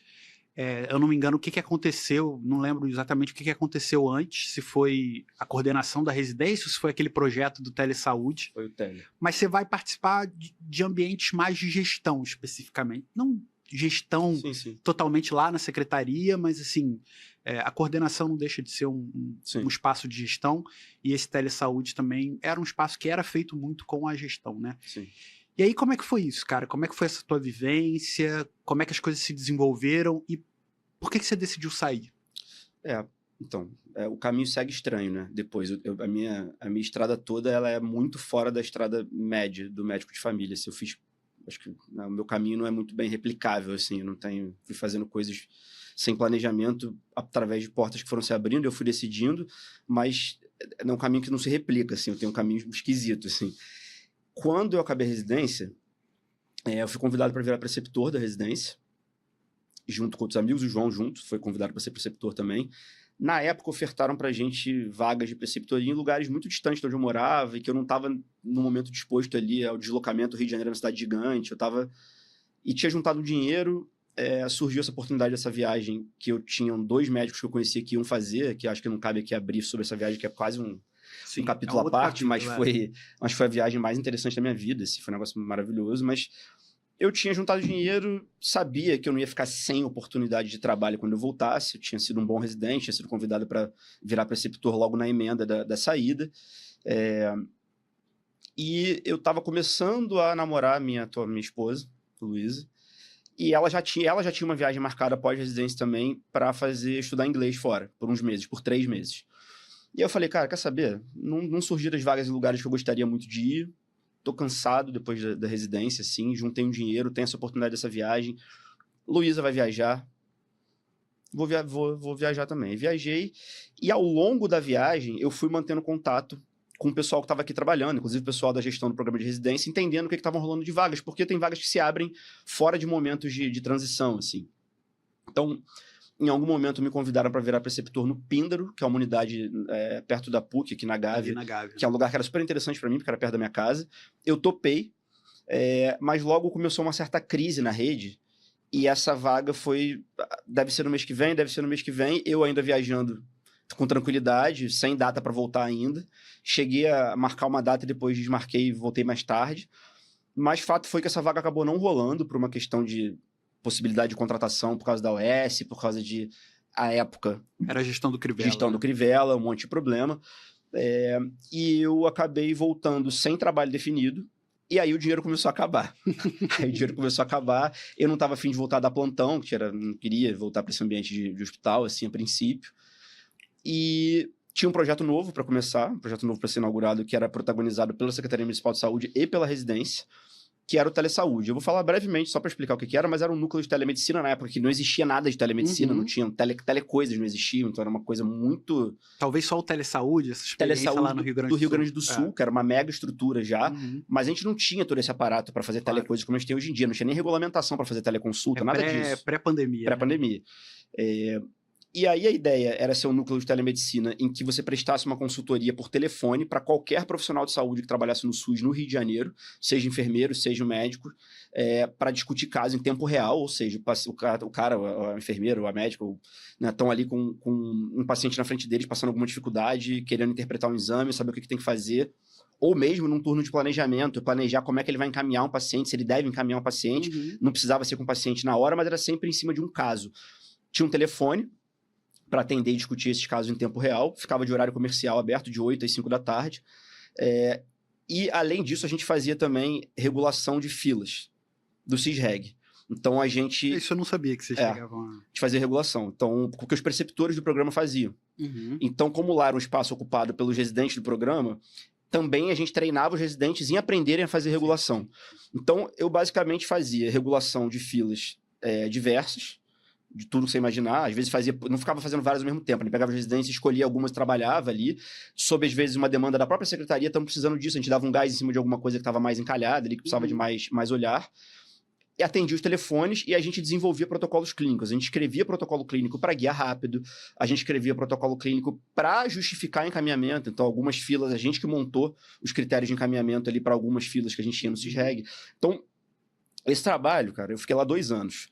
S1: Eu não me engano o que aconteceu, não lembro exatamente o que aconteceu antes, se foi a coordenação da residência ou se foi aquele projeto do Telesaúde.
S2: Foi o Tele.
S1: Mas você vai participar de ambientes mais de gestão, especificamente. Não gestão totalmente lá na secretaria, mas assim, a coordenação não deixa de ser um espaço de gestão, e esse Telesaúde também era um espaço que era feito muito com a gestão, né?
S2: Sim.
S1: E aí, como é que foi isso, cara? Como é que foi essa tua vivência? Como é que as coisas se desenvolveram? E por que você decidiu sair?
S2: Então, o caminho segue estranho, né? Depois, a minha estrada toda, ela é muito fora da estrada média do médico de família. Se eu fiz, acho que o meu caminho não é muito bem replicável, assim. Eu não fui fazendo coisas sem planejamento, através de portas que foram se abrindo, eu fui decidindo, mas é um caminho que não se replica, assim. Eu tenho um caminho esquisito, assim. Quando eu acabei a residência, eu fui convidado para virar preceptor da residência, junto com outros amigos, o João junto, foi convidado para ser preceptor também. Na época, ofertaram para a gente vagas de preceptoria em lugares muito distantes de onde eu morava, e que eu não estava, no momento, disposto ali ao deslocamento. O Rio de Janeiro é uma cidade gigante, e tinha juntado dinheiro, surgiu essa oportunidade dessa viagem, que eu tinha 2 médicos que eu conhecia que iam fazer, que acho que não cabe aqui abrir sobre essa viagem, que é quase um capítulo à parte, mas foi a viagem mais interessante da minha vida, assim, foi um negócio maravilhoso, mas eu tinha juntado dinheiro, sabia que eu não ia ficar sem oportunidade de trabalho quando eu voltasse, eu tinha sido um bom residente, tinha sido convidado para virar preceptor logo na emenda da saída, e eu estava começando a namorar minha esposa, Luísa, e ela já tinha uma viagem marcada pós-residência também para estudar inglês fora, por 3 meses. E eu falei, cara, quer saber? Não surgiram as vagas em lugares que eu gostaria muito de ir. Tô cansado depois da residência, assim. Juntei um dinheiro, tenho essa oportunidade dessa viagem. Luísa vai viajar. Vou viajar também. Viajei. E ao longo da viagem, eu fui mantendo contato com o pessoal que estava aqui trabalhando, inclusive o pessoal da gestão do programa de residência, entendendo o que estavam rolando de vagas, porque tem vagas que se abrem fora de momentos de transição, assim. Então, em algum momento me convidaram para virar preceptor no Píndaro, que é uma unidade perto da PUC, aqui na Gávea, que é um lugar que era super interessante para mim, porque era perto da minha casa. Eu topei, mas logo começou uma certa crise na rede, e essa vaga deve ser no mês que vem, eu ainda viajando com tranquilidade, sem data para voltar ainda. Cheguei a marcar uma data e depois desmarquei e voltei mais tarde. Mas fato foi que essa vaga acabou não rolando por uma questão de possibilidade de contratação por causa da OS, por causa de, à época...
S1: Era a gestão do Crivella.
S2: Gestão do Crivella, um monte de problema. E eu acabei voltando sem trabalho definido, e aí o dinheiro começou a acabar. Eu não estava afim de voltar da plantão, não queria voltar para esse ambiente de hospital, assim, a princípio. E tinha um projeto novo para começar, um projeto novo para ser inaugurado, que era protagonizado pela Secretaria Municipal de Saúde e pela residência, que era o Telesaúde. Eu vou falar brevemente, só para explicar o que era, mas era um núcleo de telemedicina na época, que não existia nada de telemedicina, não tinha telecoisas, não existiam, então era uma coisa muito...
S1: Talvez só o Telesaúde, essa experiência lá no Rio Grande do Sul.
S2: Que era uma mega estrutura já, mas a gente não tinha todo esse aparato para fazer telecoisas como a gente tem hoje em dia, não tinha nem regulamentação para fazer teleconsulta, nada disso.
S1: Pré-pandemia.
S2: Pré-pandemia. E aí a ideia era ser um núcleo de telemedicina em que você prestasse uma consultoria por telefone para qualquer profissional de saúde que trabalhasse no SUS no Rio de Janeiro, seja enfermeiro, seja médico, para discutir caso em tempo real, ou seja, o cara, a enfermeira, ou a médica, estão ali com um paciente na frente deles, passando alguma dificuldade, querendo interpretar um exame, saber o que tem que fazer, ou mesmo num turno de planejamento, planejar como é que ele vai encaminhar um paciente, se ele deve encaminhar um paciente, não precisava ser com o paciente na hora, mas era sempre em cima de um caso. Tinha um telefone, para atender e discutir esses casos em tempo real. Ficava de horário comercial aberto, de 8 às 5 da tarde. E, além disso, a gente fazia também regulação de filas do CISREG. Então, a gente...
S1: Isso eu não sabia que vocês chegavam a...
S2: A gente fazia regulação. Então, o que os preceptores do programa faziam.
S1: Uhum.
S2: Então, como lá era um espaço ocupado pelos residentes do programa, também a gente treinava os residentes em aprenderem a fazer regulação. Então, eu basicamente fazia regulação de filas diversas, de tudo que você imaginar. Às vezes não ficava fazendo várias ao mesmo tempo. Né? Pegava as residências, escolhia algumas e trabalhava ali. Sob, às vezes, uma demanda da própria secretaria, estamos precisando disso. A gente dava um gás em cima de alguma coisa que estava mais encalhada ali, que precisava de mais olhar. E atendia os telefones e a gente desenvolvia protocolos clínicos. A gente escrevia protocolo clínico para guia rápido, a gente escrevia protocolo clínico para justificar encaminhamento. Então, algumas filas, a gente que montou os critérios de encaminhamento ali para algumas filas que a gente tinha no CISREG. Então, esse trabalho, cara, eu fiquei lá 2 anos.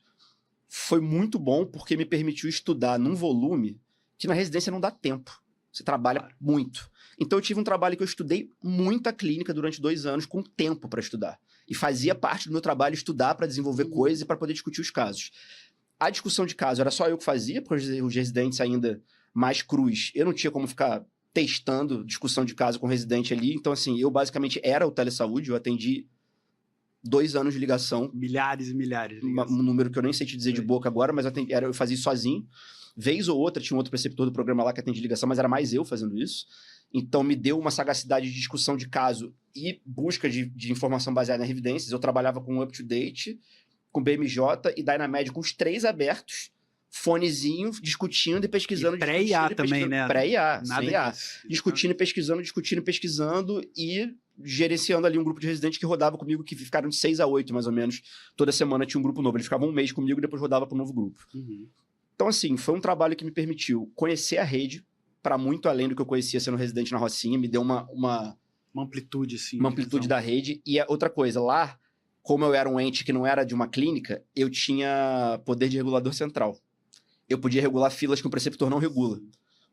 S2: Foi muito bom porque me permitiu estudar num volume que na residência não dá tempo. Você trabalha muito. Então, eu tive um trabalho que eu estudei muita clínica durante 2 anos com tempo para estudar. E fazia parte do meu trabalho estudar para desenvolver coisas e para poder discutir os casos. A discussão de caso era só eu que fazia, porque os residentes ainda mais crus. Eu não tinha como ficar testando discussão de caso com o residente ali. Então, assim, eu basicamente era o telesaúde, eu atendi 2 anos de ligação.
S1: Milhares e milhares de ligações.
S2: Um número que eu nem sei te dizer de boca agora, mas eu fazia isso sozinho. Vez ou outra, tinha um outro preceptor do programa lá que atendia ligação, mas era mais eu fazendo isso. Então, me deu uma sagacidade de discussão de caso e busca de informação baseada em evidências. Eu trabalhava com UpToDate, com BMJ e Dynamed, com os 3 abertos, fonezinho, discutindo e pesquisando.
S1: E pré-IA também, né?
S2: Pré-IA,
S1: Nada
S2: sem IA.
S1: disso.
S2: Discutindo e pesquisando e gerenciando ali um grupo de residentes que rodava comigo, que ficaram de 6 a 8, mais ou menos. Toda semana tinha um grupo novo. Eles ficavam 1 mês comigo e depois rodava para um novo grupo.
S1: Uhum.
S2: Então, assim, foi um trabalho que me permitiu conhecer a rede, para muito além do que eu conhecia sendo residente na Rocinha, me deu uma
S1: amplitude, sim.
S2: Uma amplitude da rede. E outra coisa, lá, como eu era um ente que não era de uma clínica, eu tinha poder de regulador central. Eu podia regular filas que o preceptor não regula.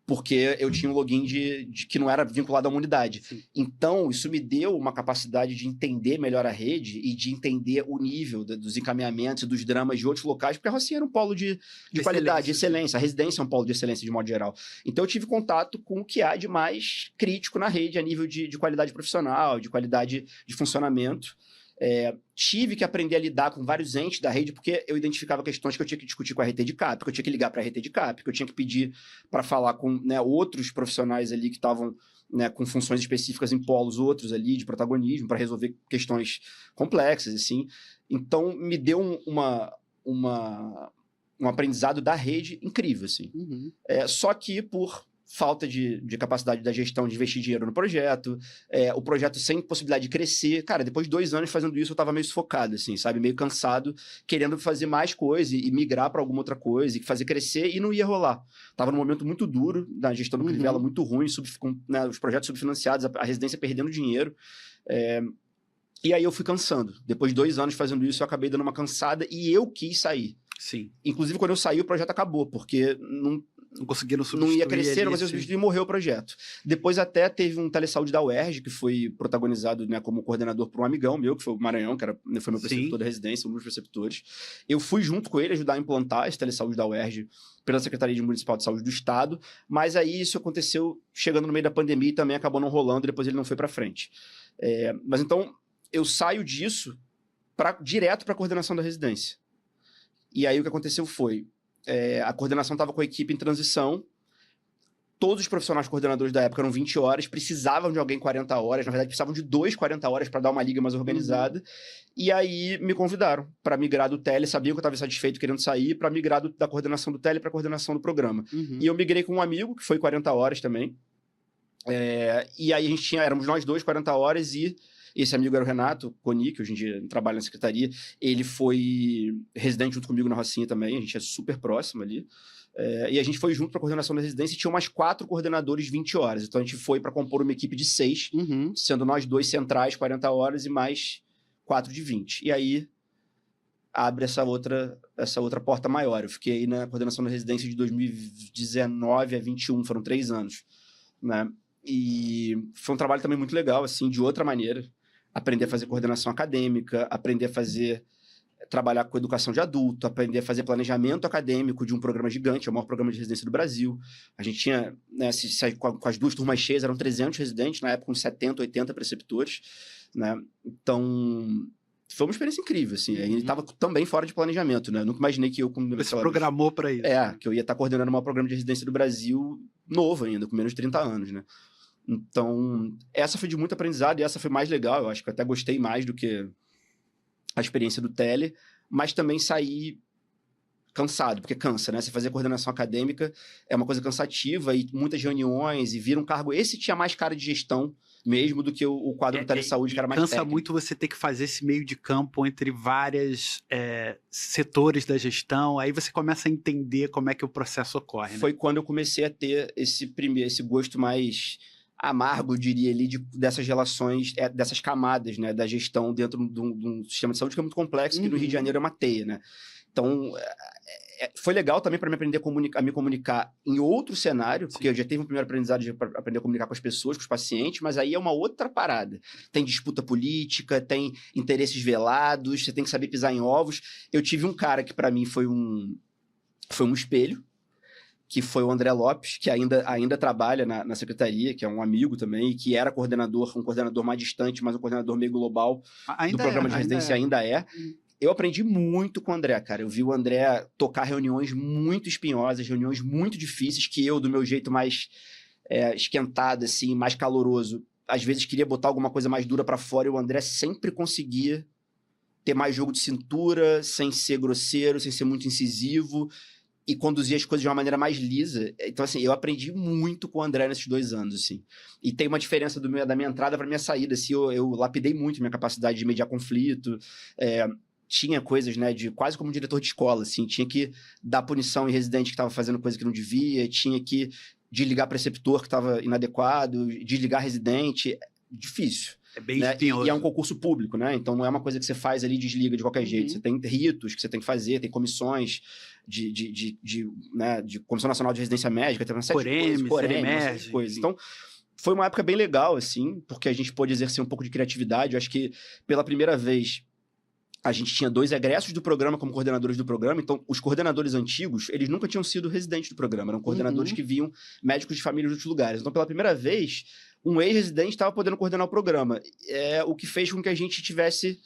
S2: Porque eu tinha um login de que não era vinculado a uma unidade.
S1: Sim.
S2: Então, isso me deu uma capacidade de entender melhor a rede e de entender o nível dos encaminhamentos e dos dramas de outros locais, porque a Rocinha era um polo de qualidade, de excelência. A residência é um polo de excelência de modo geral. Então, eu tive contato com o que há de mais crítico na rede, a nível de qualidade profissional, de qualidade de funcionamento. Tive que aprender a lidar com vários entes da rede, porque eu identificava questões que eu tinha que discutir com a RT de CAP, que eu tinha que ligar para a RT de CAP, que eu tinha que pedir para falar com, né, outros profissionais ali que estavam, né, com funções específicas em polos outros ali de protagonismo, para resolver questões complexas, assim. Então, me deu um aprendizado da rede incrível, assim.
S1: Uhum.
S2: Só que por falta de capacidade da gestão de investir dinheiro no projeto, o projeto sem possibilidade de crescer. Cara, depois de 2 anos fazendo isso, eu tava meio sufocado, assim, sabe? Meio cansado, querendo fazer mais coisa e migrar para alguma outra coisa, e fazer crescer, e não ia rolar. Tava num momento muito duro, na gestão do Crivella, muito ruim, né, os projetos subfinanciados, a residência perdendo dinheiro. E aí eu fui cansando. Depois de 2 anos fazendo isso, eu acabei dando uma cansada e eu quis sair.
S1: Sim.
S2: Inclusive, quando eu saí, o projeto acabou, porque
S1: não conseguiram substituir.
S2: Não ia crescer, não ia substituir, e morreu o projeto. Depois até teve um telesaúde da UERJ, que foi protagonizado, né, como coordenador por um amigão meu, que foi o Maranhão, que foi meu preceptor da residência, um dos preceptores. Eu fui junto com ele ajudar a implantar esse telesaúde da UERJ pela Secretaria Municipal de Saúde do Estado, mas aí isso aconteceu chegando no meio da pandemia e também acabou não rolando, depois ele não foi para frente. Mas então, eu saio disso direto para a coordenação da residência. E aí o que aconteceu foi, a coordenação estava com a equipe em transição, todos os profissionais coordenadores da época eram 20 horas, precisavam de alguém 40 horas, na verdade precisavam de 2 40 horas para dar uma liga mais organizada, e aí me convidaram para migrar do tele, sabiam que eu estava insatisfeito querendo sair, para migrar da coordenação do tele para a coordenação do programa. E eu migrei com um amigo, que foi 40 horas também, e aí éramos nós 2, 40 horas, e esse amigo era o Renato Coni, que hoje em dia trabalha na secretaria. Ele foi residente junto comigo na Rocinha também, a gente é super próximo ali. E a gente foi junto para a coordenação da residência e tinha umas 4 coordenadores 20 horas. Então a gente foi para compor uma equipe de 6, sendo nós 2 centrais 40 horas e mais 4 de 20. E aí abre essa outra porta maior. Eu fiquei aí na coordenação da residência de 2019 a 21, foram 3 anos, né? E foi um trabalho também muito legal, assim, de outra maneira. Aprender a fazer coordenação acadêmica, aprender a fazer trabalhar com educação de adulto, aprender a fazer planejamento acadêmico de um programa gigante, é o maior programa de residência do Brasil. A gente tinha, né, com as 2 turmas cheias, eram 300 residentes, na época uns 70, 80 preceptores, né? Então, foi uma experiência incrível, assim. A gente estava também fora de planejamento, né? Eu nunca imaginei que eu...
S1: Você programou para isso.
S2: Que eu ia estar coordenando o maior programa de residência do Brasil novo ainda, com menos de 30 anos, né? Então, essa foi de muito aprendizado e essa foi mais legal. Eu acho que eu até gostei mais do que a experiência do tele, mas também saí cansado, porque cansa, né? Você fazer coordenação acadêmica é uma coisa cansativa e muitas reuniões e vira um cargo... Esse tinha mais cara de gestão mesmo do que o quadro do telesaúde, que era mais técnico.
S1: Cansa muito você ter que fazer esse meio de campo entre vários setores da gestão, aí você começa a entender como é que o processo ocorre, né?
S2: Foi quando eu comecei a ter esse gosto mais amargo, eu diria, ali, dessas relações, dessas camadas, né, da gestão dentro de um sistema de saúde que é muito complexo, que no Rio de Janeiro é uma teia, né? Então, foi legal também para me aprender a me comunicar em outro cenário, porque eu já tive um primeiro aprendizado de aprender a comunicar com as pessoas, com os pacientes, mas aí é uma outra parada. Tem disputa política, tem interesses velados, você tem que saber pisar em ovos. Eu tive um cara que para mim foi um espelho, que foi o André Lopes, que ainda trabalha na secretaria, que é um amigo também, e que era um coordenador mais distante, mas um coordenador meio global do programa de residência, ainda é. Eu aprendi muito com o André, cara. Eu vi o André tocar reuniões muito espinhosas, reuniões muito difíceis, que eu, do meu jeito mais esquentado, assim, mais caloroso, às vezes queria botar alguma coisa mais dura pra fora, e o André sempre conseguia ter mais jogo de cintura, sem ser grosseiro, sem ser muito incisivo, e conduzir as coisas de uma maneira mais lisa. Então, assim, eu aprendi muito com o André nesses 2 anos, assim. E tem uma diferença da minha entrada para minha saída, assim, eu lapidei muito minha capacidade de mediar conflito, tinha coisas, né, quase como diretor de escola, assim, tinha que dar punição em residente que estava fazendo coisa que não devia, tinha que desligar preceptor que estava inadequado, desligar residente, difícil.
S1: É bem espinhoso.
S2: E é um concurso público, né? Então não é uma coisa que você faz ali e desliga de qualquer jeito. Você tem ritos que você tem que fazer, tem comissões de Comissão Nacional de Residência Médica, tem uma série de coisas. Então, foi uma época bem legal, assim, porque a gente pôde exercer um pouco de criatividade. Eu acho que, pela primeira vez, a gente tinha 2 egressos do programa como coordenadores do programa. Então, os coordenadores antigos, eles nunca tinham sido residentes do programa. Eram coordenadores que viam médicos de família de outros lugares. Então, pela primeira vez, um ex-residente estava podendo coordenar o programa. O que fez com que a gente tivesse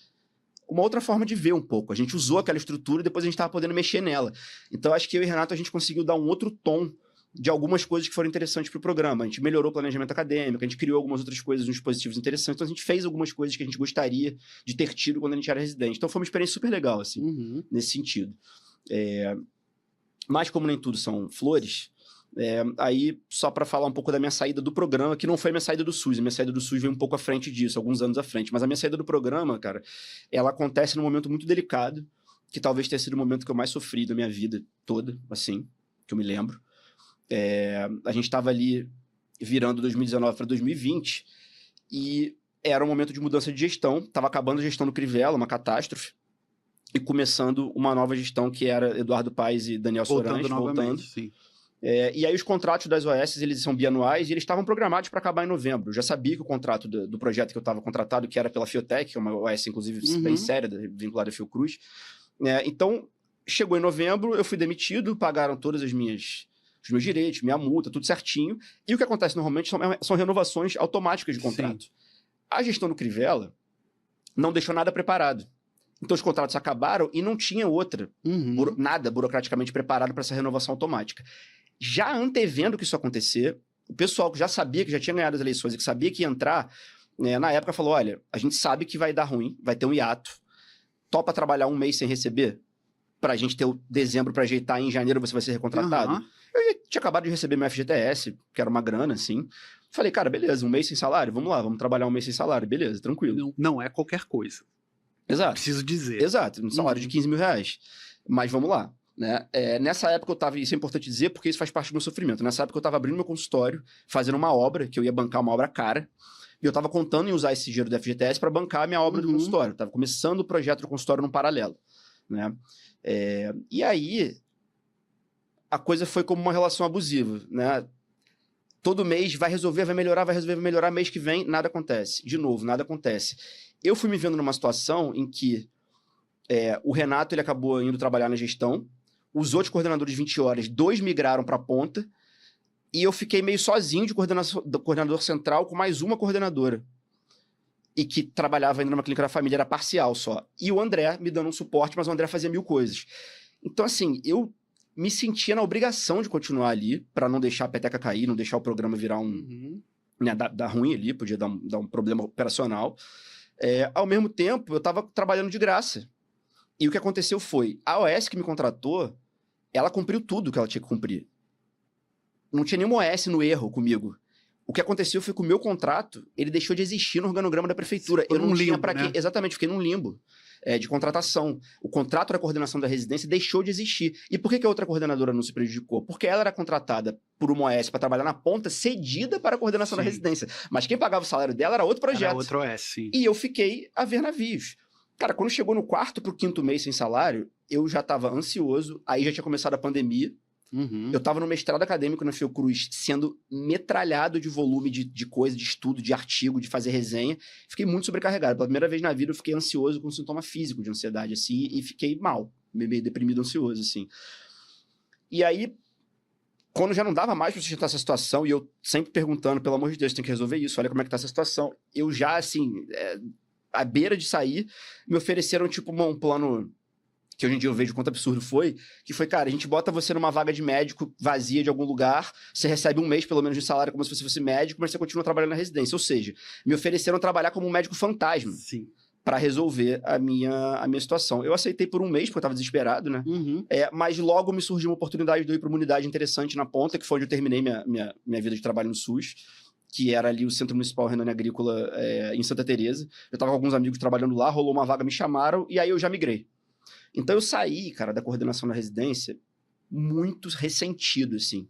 S2: uma outra forma de ver um pouco. A gente usou aquela estrutura e depois a gente estava podendo mexer nela. Então, acho que eu e Renato, a gente conseguiu dar um outro tom de algumas coisas que foram interessantes para o programa. A gente melhorou o planejamento acadêmico, a gente criou algumas outras coisas, uns dispositivos interessantes. Então, a gente fez algumas coisas que a gente gostaria de ter tido quando a gente era residente. Então, foi uma experiência super legal, assim, nesse sentido. Mas, como nem tudo são flores, aí, só para falar um pouco da minha saída do programa, que não foi a minha saída do SUS. A minha saída do SUS veio um pouco à frente disso, alguns anos à frente. Mas a minha saída do programa, cara, ela acontece num momento muito delicado, que talvez tenha sido o momento que eu mais sofri da minha vida toda, assim, que eu me lembro. A gente estava ali virando 2019 para 2020 e era um momento de mudança de gestão. Estava acabando a gestão do Crivella, uma catástrofe, e começando uma nova gestão que era Eduardo Paes e Daniel Sorange, voltando.
S1: Sim.
S2: E aí os contratos das OS, eles são bianuais e eles estavam programados para acabar em novembro. Eu já sabia que o contrato do projeto que eu estava contratado, que era pela Fiotec, que é uma OS, inclusive, bem séria, vinculada à Fiocruz. Então, chegou em novembro, eu fui demitido, pagaram todas os meus direitos, minha multa, tudo certinho. E o que acontece normalmente são renovações automáticas de contrato. Sim. A gestão do Crivella não deixou nada preparado. Então os contratos acabaram e não tinha outra, nada burocraticamente preparado para essa renovação automática. Já antevendo que isso acontecer, o pessoal que já sabia que já tinha ganhado as eleições e que sabia que ia entrar, na época falou, olha, a gente sabe que vai dar ruim, vai ter um hiato, topa trabalhar 1 mês sem receber? Pra gente ter o dezembro para ajeitar e em janeiro você vai ser recontratado? Eu tinha acabado de receber meu FGTS, que era uma grana, assim. Falei, cara, beleza, 1 mês sem salário? Vamos lá, vamos trabalhar 1 mês sem salário. Beleza, tranquilo.
S1: Não é qualquer coisa.
S2: Exato.
S1: Preciso dizer.
S2: Exato, um salário de 15 mil reais. Mas vamos lá, né? Nessa época eu tava, isso é importante dizer, porque isso faz parte do meu sofrimento. Nessa época eu tava abrindo meu consultório, fazendo uma obra, que eu ia bancar uma obra cara, e eu tava contando em usar esse dinheiro do FGTS para bancar a minha obra do consultório. Eu tava começando o projeto do consultório no paralelo, né? E aí, a coisa foi como uma relação abusiva, né? Todo mês vai resolver, vai melhorar, vai resolver, vai melhorar. Mês que vem, nada acontece. De novo, nada acontece. Eu fui me vendo numa situação em que O Renato, ele acabou indo trabalhar na gestão. Os outros coordenadores de 20 horas, 2 migraram para a ponta. E eu fiquei meio sozinho de coordenador central com mais uma coordenadora. E que trabalhava ainda numa clínica da família, era parcial só. E o André me dando um suporte, mas o André fazia 1000 coisas. Então, assim, eu me sentia na obrigação de continuar ali, para não deixar a peteca cair, não deixar o programa virar né, dar ruim ali, podia dar um problema operacional. Ao mesmo tempo, eu estava trabalhando de graça. E o que aconteceu foi, a OS que me contratou, ela cumpriu tudo que ela tinha que cumprir. Não tinha nenhuma OS no erro comigo. O que aconteceu foi que o meu contrato, ele deixou de existir no organograma da prefeitura. Eu não tinha para quê. Exatamente, fiquei num limbo de contratação. O contrato da coordenação da residência deixou de existir. E por que a outra coordenadora não se prejudicou? Porque ela era contratada por uma OS para trabalhar na ponta, cedida para a coordenação da residência. Mas quem pagava o salário dela era outro projeto.
S1: Era outro OS, sim.
S2: E eu fiquei a ver navios. Cara, quando chegou no 4º pro 5º mês sem salário, eu já estava ansioso, aí já tinha começado a pandemia. Eu estava no mestrado acadêmico na Fiocruz, sendo metralhado de volume de coisa, de estudo, de artigo, de fazer resenha. Fiquei muito sobrecarregado. Pela primeira vez na vida, eu fiquei ansioso com um sintoma físico de ansiedade, assim, e fiquei mal, meio deprimido, ansioso, assim. E aí, quando já não dava mais para sustentar essa situação, e eu sempre perguntando, pelo amor de Deus, tem que resolver isso, olha como é que tá essa situação. Eu já, assim, à beira de sair, me ofereceram, tipo, um plano que hoje em dia eu vejo quanto absurdo foi, que foi, cara, a gente bota você numa vaga de médico vazia de algum lugar, você recebe um mês, pelo menos, de salário como se você fosse médico, mas você continua trabalhando na residência. Ou seja, me ofereceram trabalhar como um médico fantasma.
S1: Sim.
S2: Para resolver a minha situação. Eu aceitei por um mês, porque eu estava desesperado, né? Mas logo me surgiu uma oportunidade de eu ir para uma unidade interessante na ponta, que foi onde eu terminei minha vida de trabalho no SUS, que era ali o Centro Municipal Renânia Agrícola, em Santa Teresa. Eu estava com alguns amigos trabalhando lá, rolou uma vaga, me chamaram, e aí eu já migrei. Então eu saí, cara, da coordenação da residência muito ressentido, assim.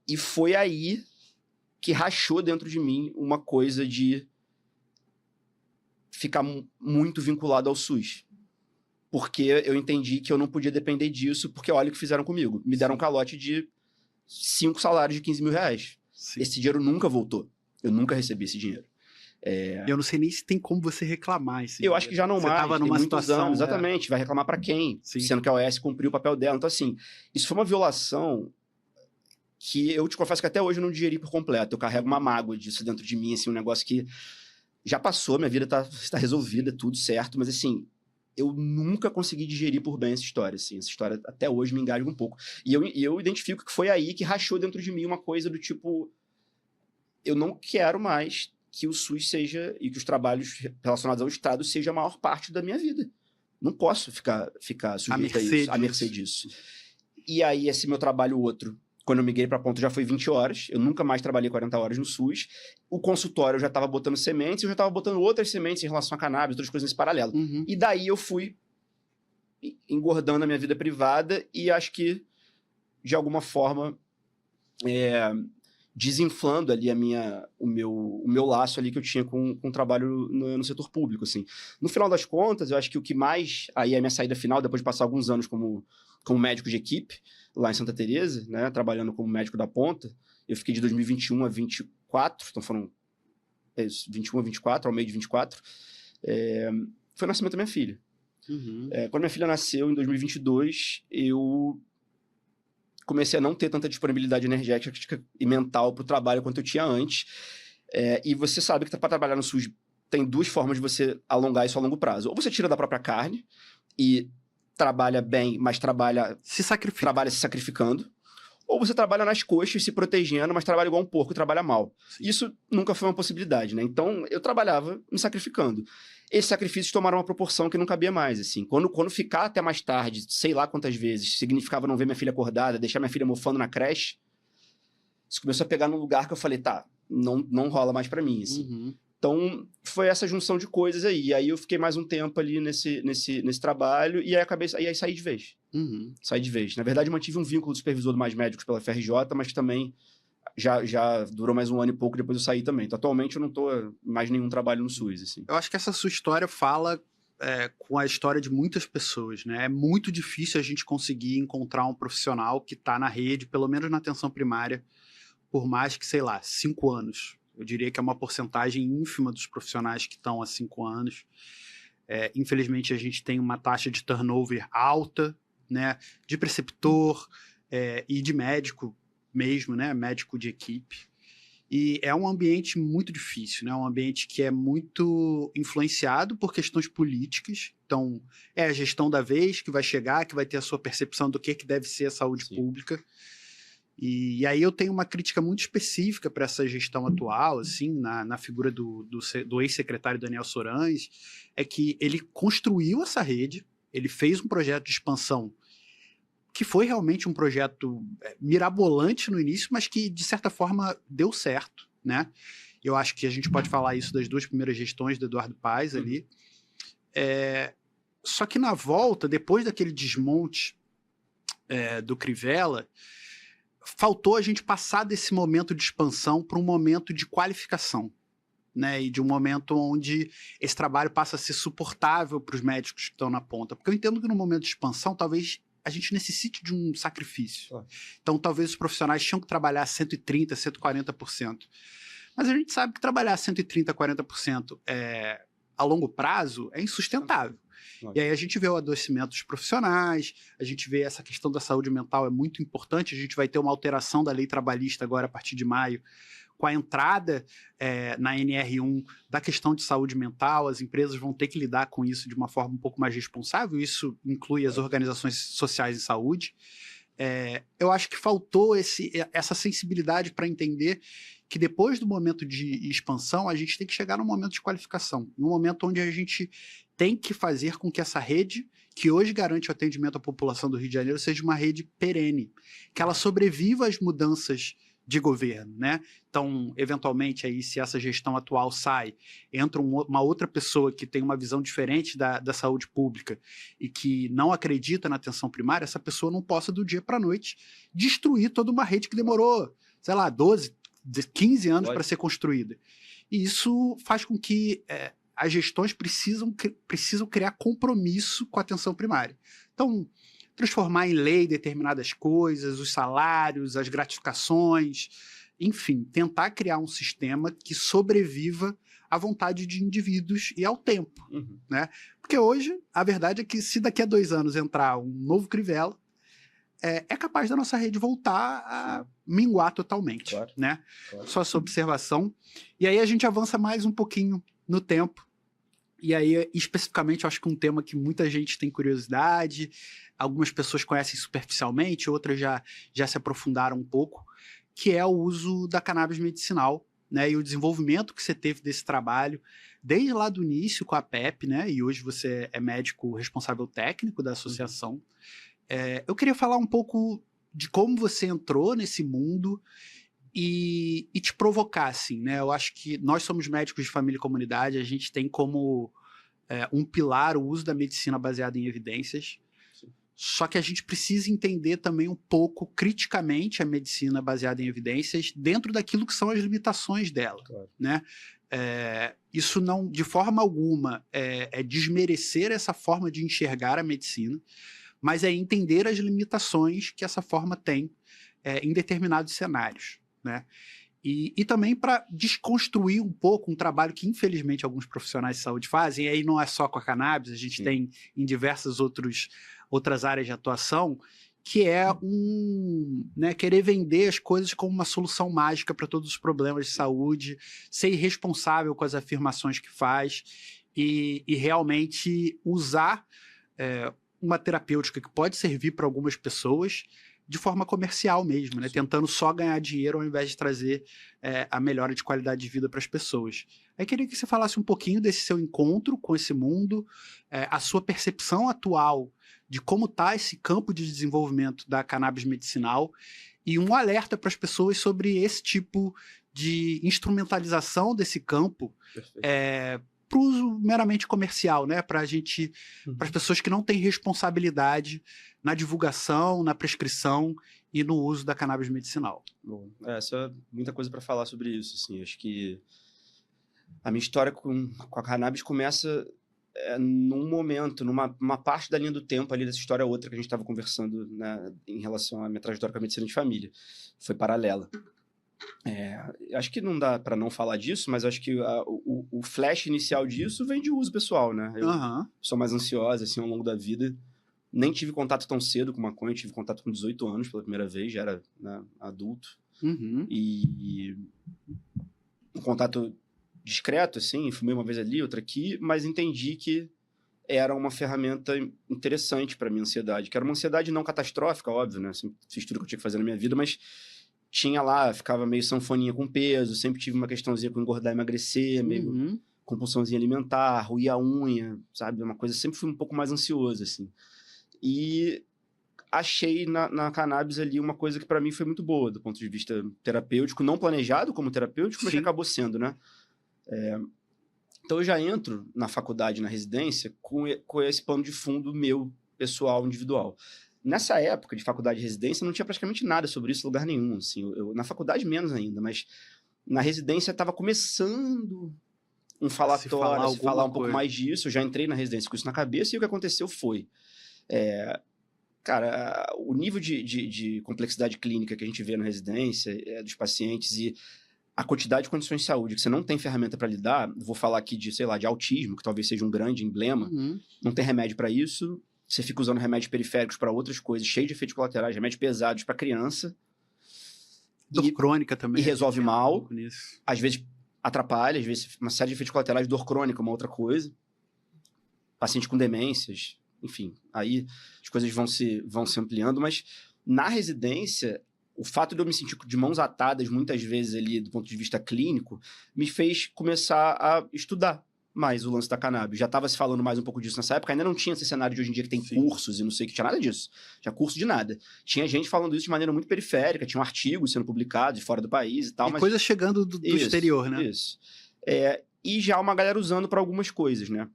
S2: E foi aí que rachou dentro de mim uma coisa de ficar muito vinculado ao SUS. Porque eu entendi que eu não podia depender disso, porque olha o que fizeram comigo. Me deram um calote de 5 salários de 15 mil reais. Sim. Esse dinheiro nunca voltou. Eu nunca recebi esse dinheiro.
S1: Eu não sei nem se tem como você reclamar esse
S2: Eu acho que já não mais.
S1: Você estava numa situação...
S2: Anos, exatamente. Vai reclamar para quem? Sim. Sendo que a OS cumpriu o papel dela. Então, assim, isso foi uma violação que eu te confesso que até hoje eu não digeri por completo. Eu carrego uma mágoa disso dentro de mim, assim, um negócio que já passou, minha vida está resolvida, tudo certo, mas, assim, eu nunca consegui digerir por bem essa história, assim. Essa história até hoje me engasga um pouco. E eu identifico que foi aí que rachou dentro de mim uma coisa do tipo... Eu não quero mais que o SUS seja, e que os trabalhos relacionados ao Estado seja a maior parte da minha vida. Não posso ficar sujeito à mercê disso. E aí, esse meu trabalho outro, quando eu migrei para a ponta, já foi 20 horas. Eu nunca mais trabalhei 40 horas no SUS. O consultório eu já estava botando sementes, eu já estava botando outras sementes em relação a cannabis, outras coisas nesse paralelo. E daí eu fui engordando a minha vida privada e acho que, de alguma forma, desinflando ali o meu laço ali que eu tinha com o trabalho no setor público, assim. No final das contas, eu acho que o que mais... Aí a minha saída final, depois de passar alguns anos como médico de equipe, lá em Santa Teresa, né, trabalhando como médico da ponta, eu fiquei de 2021 a 24, então foram 21 a 24, ao meio de 24, foi o nascimento da minha filha. Quando minha filha nasceu, em 2022, eu comecei a não ter tanta disponibilidade energética e mental para o trabalho quanto eu tinha antes. E você sabe que para trabalhar no SUS tem 2 formas de você alongar isso a longo prazo. Ou você tira da própria carne e trabalha bem, mas trabalha se sacrificando. Ou você trabalha nas coxas, se protegendo, mas trabalha igual um porco e trabalha mal. Sim. Isso nunca foi uma possibilidade, né? Então, eu trabalhava me sacrificando. Esses sacrifícios tomaram uma proporção que não cabia mais, assim. Quando ficar até mais tarde, sei lá quantas vezes, significava não ver minha filha acordada, deixar minha filha mofando na creche, isso começou a pegar num lugar que eu falei, tá, não rola mais pra mim, assim. Então, foi essa junção de coisas aí. E aí eu fiquei mais um tempo ali nesse trabalho e aí saí de vez. Saí de vez. Na verdade, mantive um vínculo de supervisor do Mais Médicos pela FRJ, mas que também já durou mais um ano e pouco, depois eu saí também. Então, atualmente eu não tô mais nenhum trabalho no SUS, assim.
S1: Eu acho que essa sua história fala com a história de muitas pessoas, né? É muito difícil a gente conseguir encontrar um profissional que está na rede, pelo menos na atenção primária, por mais que, sei lá, 5 anos. Eu diria que é uma porcentagem ínfima dos profissionais que estão há 5 anos. Infelizmente, a gente tem uma taxa de turnover alta, né, de preceptor e de médico mesmo, né, médico de equipe. E é um ambiente muito difícil, né? Um ambiente que é muito influenciado por questões políticas. Então, é a gestão da vez que vai chegar, que vai ter a sua percepção do que deve ser a saúde pública. E aí eu tenho uma crítica muito específica para essa gestão atual, assim, na figura do ex-secretário Daniel Sorães, é que ele construiu essa rede, ele fez um projeto de expansão que foi realmente um projeto mirabolante no início, mas que, de certa forma, deu certo, né? Eu acho que a gente pode falar isso das 2 primeiras gestões do Eduardo Paes ali. Só que na volta, depois daquele desmonte do Crivella, faltou a gente passar desse momento de expansão para um momento de qualificação, né? E de um momento onde esse trabalho passa a ser suportável para os médicos que estão na ponta. Porque eu entendo que no momento de expansão, talvez a gente necessite de um sacrifício. Então, talvez os profissionais tinham que trabalhar 130%, 140%. Mas a gente sabe que trabalhar 130%, 40% a longo prazo é insustentável. E aí a gente vê o adoecimento dos profissionais, a gente vê essa questão da saúde mental é muito importante, a gente vai ter uma alteração da lei trabalhista agora a partir de maio, com a entrada na NR1 da questão de saúde mental, as empresas vão ter que lidar com isso de uma forma um pouco mais responsável, isso inclui as organizações sociais de saúde. Eu acho que faltou essa sensibilidade para entender que depois do momento de expansão, a gente tem que chegar num momento de qualificação, num momento onde a gente tem que fazer com que essa rede, que hoje garante o atendimento à população do Rio de Janeiro, seja uma rede perene, que ela sobreviva às mudanças de governo, né? Então, eventualmente, aí, se essa gestão atual sai, entra uma outra pessoa que tem uma visão diferente da saúde pública e que não acredita na atenção primária, essa pessoa não possa, do dia para a noite, destruir toda uma rede que demorou, sei lá, 12, 15 anos para ser construída. E isso faz com que as gestões precisam criar compromisso com a atenção primária. Então, transformar em lei determinadas coisas, os salários, as gratificações, enfim, tentar criar um sistema que sobreviva à vontade de indivíduos e ao tempo, né? Porque hoje, a verdade é que se daqui a 2 anos entrar um novo Crivella, é capaz da nossa rede voltar a minguar totalmente, né? Só essa observação. E aí a gente avança mais um pouquinho no tempo. E aí, especificamente, eu acho que um tema que muita gente tem curiosidade, algumas pessoas conhecem superficialmente, outras já se aprofundaram um pouco, que é o uso da cannabis medicinal, né? E o desenvolvimento que você teve desse trabalho, desde lá do início com a PEP, né? E hoje você é médico responsável técnico da associação. Eu queria falar um pouco de como você entrou nesse mundo e te provocar, assim, né? Eu acho que nós somos médicos de família e comunidade, a gente tem como um pilar o uso da medicina baseada em evidências, só que a gente precisa entender também um pouco criticamente a medicina baseada em evidências dentro daquilo que são as limitações dela, né? Isso não, de forma alguma, é desmerecer essa forma de enxergar a medicina, mas é entender as limitações que essa forma tem em determinados cenários, né? E também para desconstruir um pouco um trabalho que, infelizmente, alguns profissionais de saúde fazem, e aí não é só com a cannabis, a gente tem em diversas outras áreas de atuação, que é querer vender as coisas como uma solução mágica para todos os problemas de saúde, ser irresponsável com as afirmações que faz e realmente usar uma terapêutica que pode servir para algumas pessoas de forma comercial mesmo, né? Tentando só ganhar dinheiro ao invés de trazer a melhora de qualidade de vida para as pessoas. Aí queria que você falasse um pouquinho desse seu encontro com esse mundo, a sua percepção atual de como está esse campo de desenvolvimento da cannabis medicinal e um alerta para as pessoas sobre esse tipo de instrumentalização desse campo para o uso meramente comercial, né? Para as pessoas que não têm responsabilidade na divulgação, na prescrição e no uso da cannabis medicinal.
S2: Bom, essa é muita coisa para falar sobre isso, assim. Acho que a minha história com a cannabis começa num momento, numa parte da linha do tempo ali dessa história outra que a gente estava conversando, né, em relação à minha trajetória com a medicina de família. Foi paralela. Acho que não dá para não falar disso, mas acho que o flash inicial disso vem de uso pessoal, né? Eu sou mais ansiosa, assim, ao longo da vida. Nem tive contato tão cedo com maconha, tive contato com 18 anos pela primeira vez, já era, né, adulto. E um contato discreto, assim, fumei uma vez ali, outra aqui, mas entendi que era uma ferramenta interessante para minha ansiedade, que era uma ansiedade não catastrófica, óbvio, né? Sempre fiz tudo que eu tinha que fazer na minha vida, mas tinha lá, ficava meio sanfoninha com peso, sempre tive uma questãozinha com engordar e emagrecer, meio compulsãozinha alimentar, ruir a unha, sabe? Uma coisa, sempre fui um pouco mais ansioso, assim. E achei na cannabis ali uma coisa que para mim foi muito boa, do ponto de vista terapêutico, não planejado como terapêutico, mas que acabou sendo, né? Então eu já entro na faculdade, na residência, com esse plano de fundo meu, pessoal, individual. Nessa época de faculdade e residência, não tinha praticamente nada sobre isso em lugar nenhum. Assim, na faculdade, menos ainda, mas na residência estava começando um falatório, se falar um pouco mais disso. Eu já entrei na residência com isso na cabeça e o que aconteceu foi... cara, o nível de complexidade clínica que a gente vê na residência dos pacientes e a quantidade de condições de saúde que você não tem ferramenta para lidar, vou falar aqui de, sei lá, de autismo, que talvez seja um grande emblema, não tem remédio para isso, você fica usando remédios periféricos para outras coisas, cheio de efeitos colaterais, remédios pesados para criança.
S1: Dor crônica também.
S2: E resolve mal, às vezes atrapalha, às vezes uma série de efeitos colaterais, dor crônica, uma outra coisa. Paciente com demências, enfim, aí as coisas vão se ampliando, mas na residência, o fato de eu me sentir de mãos atadas muitas vezes ali do ponto de vista clínico me fez começar a estudar mais o lance da cannabis. Já estava se falando mais um pouco disso nessa época, ainda não tinha esse cenário de hoje em dia que tem cursos e não sei o que, tinha nada disso. Tinha curso de nada. Tinha gente falando isso de maneira muito periférica, tinha artigos sendo publicados de fora do país e tal.
S1: E coisa chegando do exterior, né?
S2: Isso. E já uma galera usando para algumas coisas, né?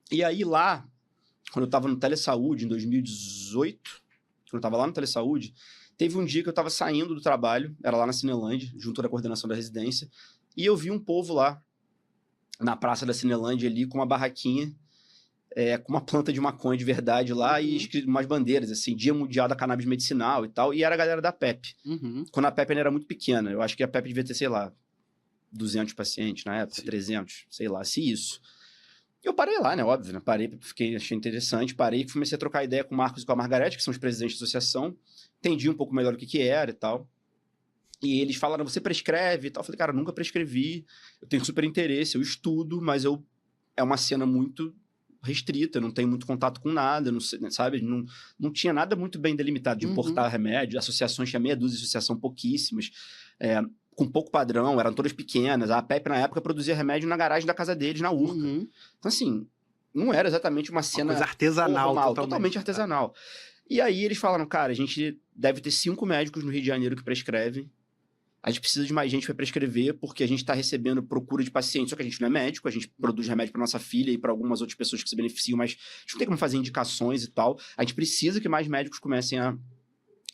S2: E aí lá, quando eu estava no Telesaúde, em 2018, quando eu estava lá no Telesaúde, teve um dia que eu estava saindo do trabalho, era lá na Cinelândia, junto da coordenação da residência, e eu vi um povo lá, na praça da Cinelândia ali, com uma barraquinha, com uma planta de maconha de verdade lá, e escrito umas bandeiras, assim, Dia Mundial da Cannabis Medicinal e tal, e era a galera da PEP. Quando a PEP ainda era muito pequena, eu acho que a PEP devia ter, sei lá, 200 pacientes na época, 300, sei lá, se isso. Eu parei lá, né, óbvio, né? Parei, achei interessante, parei, comecei a trocar ideia com o Marcos e com a Margarete, que são os presidentes da associação, entendi um pouco melhor o que era e tal, e eles falaram, você prescreve e tal, eu falei, cara, nunca prescrevi, eu tenho super interesse, eu estudo, mas é uma cena muito restrita, não tenho muito contato com nada, não sei, sabe, não tinha nada muito bem delimitado de importar remédio, associações, tinha meia dúzia de associação, pouquíssimas, com pouco padrão, eram todas pequenas. A PEP, na época, produzia remédio na garagem da casa deles, na Urca. Então, assim, não era exatamente uma cena...
S1: Uma coisa artesanal.
S2: Totalmente artesanal. E aí eles falaram, cara, a gente deve ter 5 médicos no Rio de Janeiro que prescrevem. A gente precisa de mais gente para prescrever, porque a gente está recebendo procura de pacientes, só que a gente não é médico, a gente produz remédio para nossa filha e para algumas outras pessoas que se beneficiam, mas a gente não tem como fazer indicações e tal. A gente precisa que mais médicos comecem a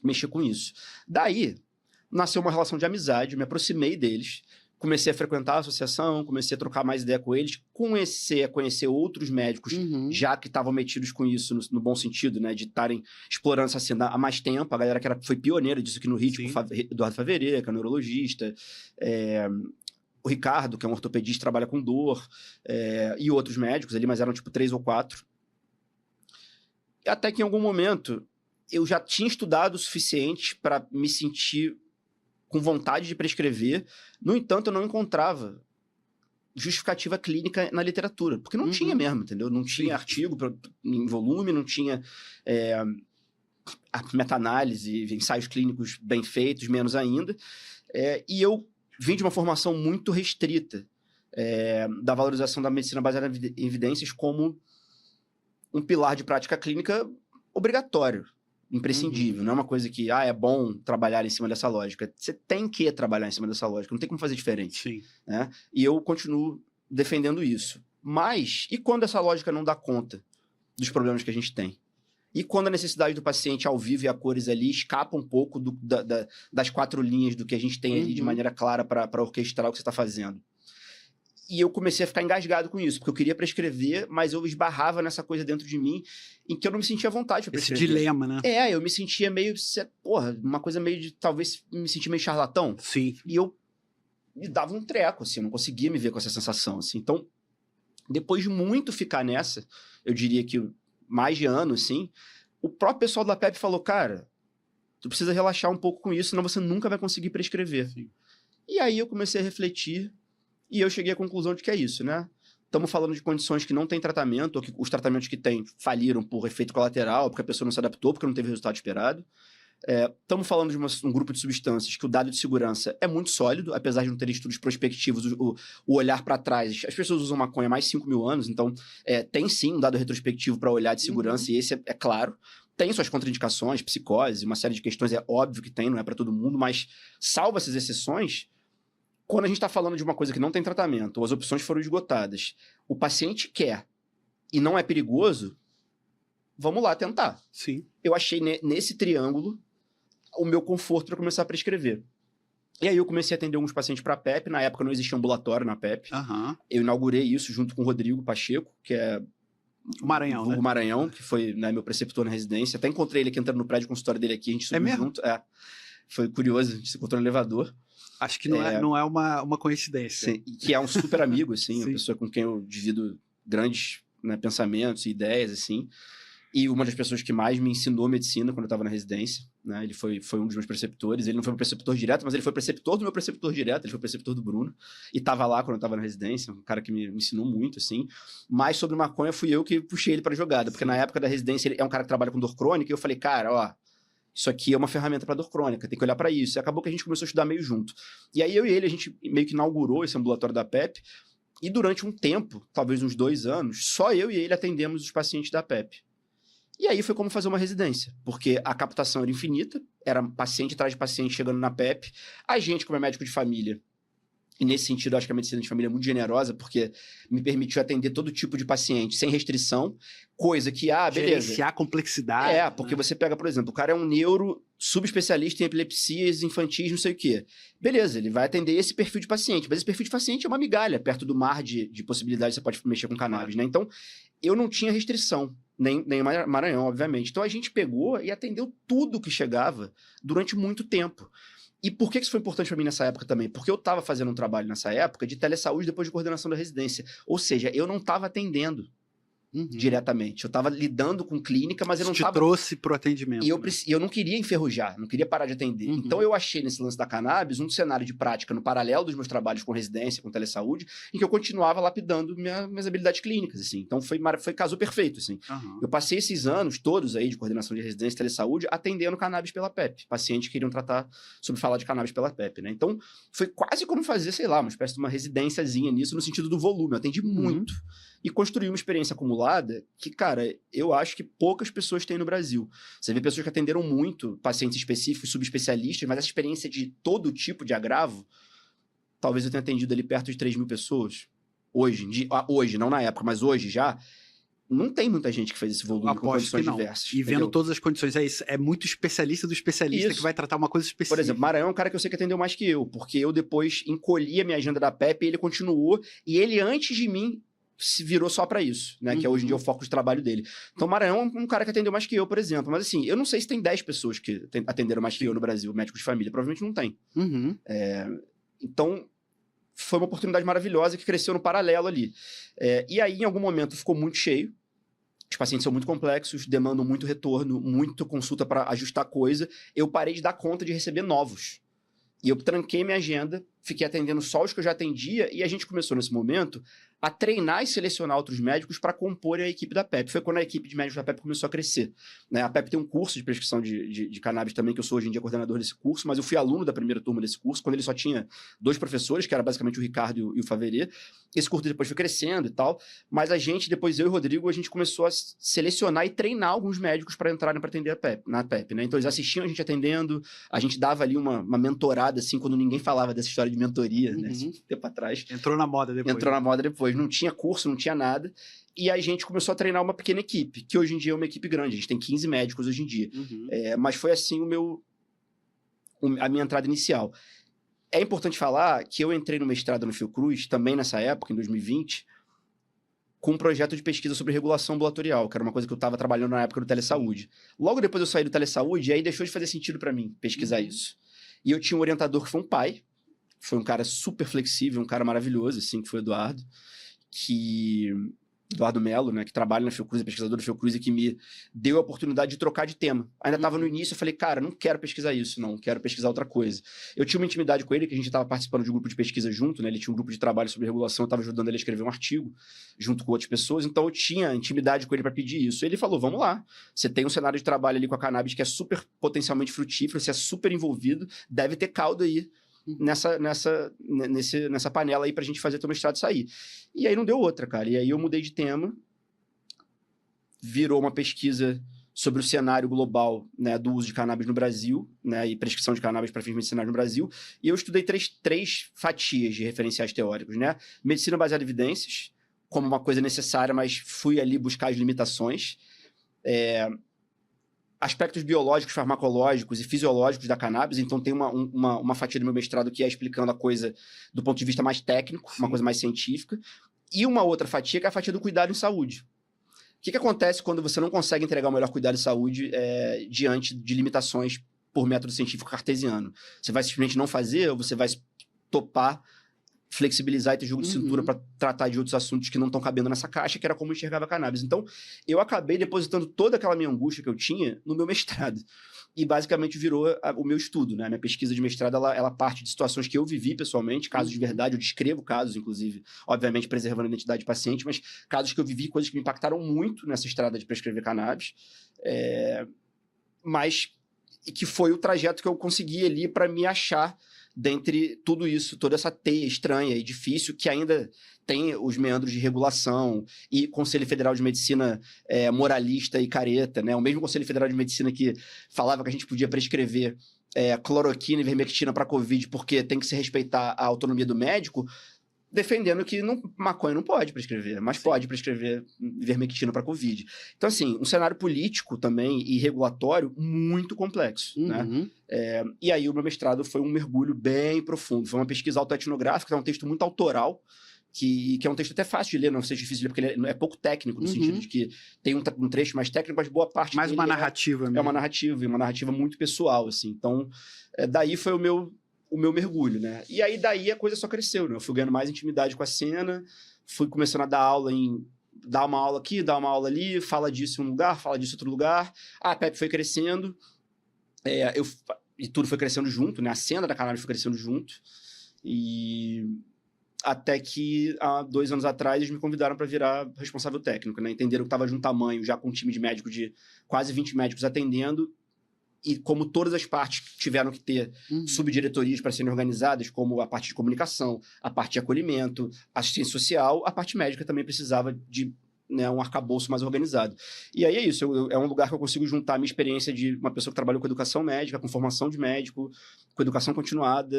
S2: mexer com isso. Daí... nasceu uma relação de amizade, me aproximei deles, comecei a frequentar a associação, comecei a trocar mais ideia com eles, comecei a conhecer outros médicos, já que estavam metidos com isso, no bom sentido, né, de estarem explorando essa cena há mais tempo, a galera que foi pioneira disso aqui no Rio, tipo Eduardo Faverê, que é neurologista, o Ricardo, que é um ortopedista, trabalha com dor, e outros médicos ali, mas eram tipo 3 ou 4. Até que em algum momento, eu já tinha estudado o suficiente para me sentir com vontade de prescrever, no entanto, eu não encontrava justificativa clínica na literatura, porque não tinha mesmo, entendeu? Não tinha artigo em volume, não tinha meta-análise, ensaios clínicos bem feitos, menos ainda, e eu vim de uma formação muito restrita da valorização da medicina baseada em evidências como um pilar de prática clínica obrigatório, imprescindível, não é uma coisa que, é bom trabalhar em cima dessa lógica. Você tem que trabalhar em cima dessa lógica, não tem como fazer diferente. Né? E eu continuo defendendo isso. Mas, e quando essa lógica não dá conta dos problemas que a gente tem? E quando a necessidade do paciente ao vivo e a cores ali escapa um pouco das 4 linhas do que a gente tem ali de maneira clara para orquestrar o que você está fazendo? E eu comecei a ficar engasgado com isso, porque eu queria prescrever, mas eu esbarrava nessa coisa dentro de mim em que eu não me sentia à vontade para prescrever.
S1: Esse dilema, né?
S2: Eu me sentia meio, porra, uma coisa meio de, talvez, me sentir meio charlatão.
S1: Sim.
S2: E eu me dava um treco, assim, eu não conseguia me ver com essa sensação, assim. Então, depois de muito ficar nessa, eu diria que mais de ano, assim, o próprio pessoal da PEP falou, cara, tu precisa relaxar um pouco com isso, senão você nunca vai conseguir prescrever.
S1: Sim.
S2: E aí eu comecei a refletir e eu cheguei à conclusão de que é isso, né? Estamos falando de condições que não têm tratamento, ou que os tratamentos que tem faliram por efeito colateral, porque a pessoa não se adaptou, porque não teve o resultado esperado. Estamos falando de um grupo de substâncias que o dado de segurança é muito sólido, apesar de não ter estudos prospectivos, o olhar para trás. As pessoas usam maconha há mais de 5 mil anos, então tem sim um dado retrospectivo para olhar de segurança, e esse é claro. Tem suas contraindicações, psicose, uma série de questões, é óbvio que tem, não é para todo mundo, mas salvo essas exceções, quando a gente está falando de uma coisa que não tem tratamento, ou as opções foram esgotadas, o paciente quer e não é perigoso, vamos lá tentar.
S1: Sim.
S2: Eu achei nesse triângulo o meu conforto para começar a prescrever. E aí eu comecei a atender alguns pacientes para a PEP, na época não existia ambulatório na PEP. Eu inaugurei isso junto com o Rodrigo Pacheco, que é
S1: o Maranhão, né?
S2: O Maranhão, que foi, né, meu preceptor na residência. Até encontrei ele aqui entrando no prédio consultório dele aqui, a gente subiu junto. Foi curioso, a gente se encontrou no elevador.
S1: Acho que não é uma coincidência.
S2: Sim, que é um super amigo, assim,
S1: Sim.
S2: Uma pessoa com quem eu divido grandes, né, pensamentos e ideias, assim. E uma das pessoas que mais me ensinou medicina quando eu estava na residência, né? Ele foi um dos meus preceptores. Ele não foi meu preceptor direto, mas ele foi preceptor do meu preceptor direto. Ele foi preceptor do Bruno. E estava lá quando eu estava na residência. Um cara que me ensinou muito, assim. Mas sobre maconha fui eu que puxei ele para a jogada. Porque na época da residência ele é um cara que trabalha com dor crônica. E eu falei, cara, ó, isso aqui é uma ferramenta para dor crônica. Tem que olhar para isso. E acabou que a gente começou a estudar meio junto. E aí eu e ele, a gente meio que inaugurou esse ambulatório da PEP. E durante um tempo, talvez uns 2 anos, só eu e ele atendemos os pacientes da PEP. E aí foi como fazer uma residência, porque a captação era infinita, era paciente atrás de paciente chegando na PEP. A gente, como é médico de família, e nesse sentido, eu acho que a medicina de família é muito generosa, porque me permitiu atender todo tipo de paciente, sem restrição, coisa que, beleza.
S1: Gerenciar a complexidade.
S2: Porque você pega, por exemplo, o cara é um neuro subespecialista em epilepsias infantis, não sei o quê. Beleza, ele vai atender esse perfil de paciente, mas esse perfil de paciente é uma migalha, perto do mar de possibilidades que você pode mexer com cannabis, né? Então, eu não tinha restrição, nem Maranhão, obviamente. Então, a gente pegou e atendeu tudo que chegava durante muito tempo. E por que isso foi importante para mim nessa época também? Porque eu estava fazendo um trabalho nessa época de telesaúde depois de coordenação da residência. Ou seja, eu não estava atendendo diretamente. Eu estava lidando com clínica, mas eu não estava...
S1: Te trouxe pro atendimento.
S2: E eu não queria enferrujar, não queria parar de atender. Então eu achei nesse lance da cannabis um cenário de prática no paralelo dos meus trabalhos com residência, com telesaúde, em que eu continuava lapidando minhas habilidades clínicas, assim. Então casou perfeito, assim. Eu passei esses anos todos aí de coordenação de residência e telesaúde atendendo cannabis pela PEP. Pacientes que queriam tratar sobre falar de cannabis pela PEP, né? Então foi quase como fazer, sei lá, uma espécie de uma residênciazinha nisso, no sentido do volume. Eu atendi muito. E construí uma experiência acumulada que, cara, eu acho que poucas pessoas têm no Brasil. Você vê pessoas que atenderam muito pacientes específicos, subespecialistas, mas essa experiência de todo tipo de agravo, talvez eu tenha atendido ali perto de 3 mil pessoas. Hoje, não na época, mas hoje já, não tem muita gente que fez esse volume com condições diversas.
S1: E vendo todas as condições, é muito especialista do especialista que vai tratar uma coisa específica.
S2: Por exemplo, Maranhão é um cara que eu sei que atendeu mais que eu, porque eu depois encolhi a minha agenda da PEP e ele continuou, e ele antes de mim se virou só pra isso, né? Que é hoje em dia o foco de trabalho dele. Então, Maranhão é um cara que atendeu mais que eu, por exemplo. Mas assim, eu não sei se tem 10 pessoas que atenderam mais que eu no Brasil, médicos de família. Provavelmente não tem. Então, foi uma oportunidade maravilhosa que cresceu no paralelo ali. E aí, em algum momento, ficou muito cheio. Os pacientes são muito complexos, demandam muito retorno, muita consulta para ajustar coisa. Eu parei de dar conta de receber novos. E eu tranquei minha agenda, fiquei atendendo só os que eu já atendia, e a gente começou nesse momento a treinar e selecionar outros médicos para compor a equipe da PEP. Foi quando a equipe de médicos da PEP começou a crescer, né? A PEP tem um curso de prescrição de cannabis também, que eu sou hoje em dia coordenador desse curso, mas eu fui aluno da primeira turma desse curso, quando ele só tinha 2 professores, que era basicamente o Ricardo e o Faverê. Esse curso depois foi crescendo e tal, mas a gente, depois eu e o Rodrigo, a gente começou a selecionar e treinar alguns médicos para entrarem para atender na PEP, né? Então eles assistiam a gente atendendo, a gente dava ali uma mentorada, assim, quando ninguém falava dessa história de mentoria, né? Tempo atrás.
S1: Entrou na moda depois.
S2: Não tinha curso, não tinha nada. E a gente começou a treinar uma pequena equipe, que hoje em dia é uma equipe grande. A gente tem 15 médicos hoje em dia. Mas foi assim a minha entrada inicial. é importante falar que eu entrei no mestrado no Fiocruz, também nessa época, em 2020, com um projeto de pesquisa sobre regulação ambulatorial, que era uma coisa que eu estava trabalhando na época do Telesaúde. Logo depois eu saí do Telesaúde, e aí deixou de fazer sentido para mim pesquisar isso. E eu tinha um orientador que foi um pai, foi um cara super flexível, um cara maravilhoso, assim, que foi o Eduardo, Eduardo Melo, né, que trabalha na Fiocruz, é pesquisador da Fiocruz, e que me deu a oportunidade de trocar de tema. Ainda estava no início, eu falei, cara, não quero pesquisar isso, não, quero pesquisar outra coisa. Eu tinha uma intimidade com ele, que a gente estava participando de um grupo de pesquisa junto, né, ele tinha um grupo de trabalho sobre regulação, eu estava ajudando ele a escrever um artigo, junto com outras pessoas, então eu tinha intimidade com ele para pedir isso. Ele falou, vamos lá, você tem um cenário de trabalho ali com a cannabis que é super potencialmente frutífero, você é super envolvido, deve ter caldo aí nessa panela aí pra gente fazer teu mestrado sair. E aí não deu outra, cara. E aí eu mudei de tema, virou uma pesquisa sobre o cenário global, né, do uso de cannabis no Brasil, né, e prescrição de cannabis para fins medicinais no Brasil, e eu estudei três fatias de referenciais teóricos, né? Medicina baseada em evidências, como uma coisa necessária, mas fui ali buscar as limitações. Aspectos biológicos, farmacológicos e fisiológicos da cannabis, então tem uma fatia do meu mestrado que é explicando a coisa do ponto de vista mais técnico, uma coisa mais científica, e uma outra fatia que é a fatia do cuidado em saúde. O que acontece quando você não consegue entregar o melhor cuidado em saúde diante de limitações por método científico cartesiano? Você vai simplesmente não fazer ou você vai topar flexibilizar e ter jogo de cintura para tratar de outros assuntos que não estão cabendo nessa caixa, que era como eu enxergava a cannabis. Então, eu acabei depositando toda aquela minha angústia que eu tinha no meu mestrado. E, basicamente, virou o meu estudo, né? A minha pesquisa de mestrado, ela parte de situações que eu vivi pessoalmente, casos de verdade, eu descrevo casos, inclusive, obviamente, preservando a identidade do paciente, mas casos que eu vivi, coisas que me impactaram muito nessa estrada de prescrever cannabis, mas que foi o trajeto que eu consegui ali para me achar dentre tudo isso, toda essa teia estranha e difícil, que ainda tem os meandros de regulação e Conselho Federal de Medicina moralista e careta, né? O mesmo Conselho Federal de Medicina que falava que a gente podia prescrever cloroquina e vermectina para Covid porque tem que se respeitar a autonomia do médico, defendendo que maconha não pode prescrever, mas pode prescrever vermectina para Covid. Então, assim, um cenário político também e regulatório muito complexo, né? E aí o meu mestrado foi um mergulho bem profundo. Foi uma pesquisa autoetnográfica, é um texto muito autoral, que é um texto até fácil de ler, não seja difícil de ler, porque ele é pouco técnico, no sentido de que tem um trecho mais técnico, mas boa parte
S1: mais
S2: dele
S1: uma narrativa mesmo.
S2: É uma narrativa, e uma narrativa muito pessoal, assim. Então, daí foi o meu mergulho, né? E aí, daí a coisa só cresceu, né? Eu fui ganhando mais intimidade com a cena, fui começando a dar uma aula aqui, dar uma aula ali, fala disso em um lugar, fala disso em outro lugar. A PEP foi crescendo, e tudo foi crescendo junto, né? A cena da cannabis foi crescendo junto, e até que, há 2 anos atrás, eles me convidaram para virar responsável técnico, né? Entenderam que estava de um tamanho, já com um time de médico de quase 20 médicos atendendo, e como todas as partes tiveram que ter subdiretorias para serem organizadas, como a parte de comunicação, a parte de acolhimento, assistência social, a parte médica também precisava de, né, um arcabouço mais organizado. E aí é isso, é um lugar que eu consigo juntar a minha experiência de uma pessoa que trabalhou com educação médica, com formação de médico, com educação continuada.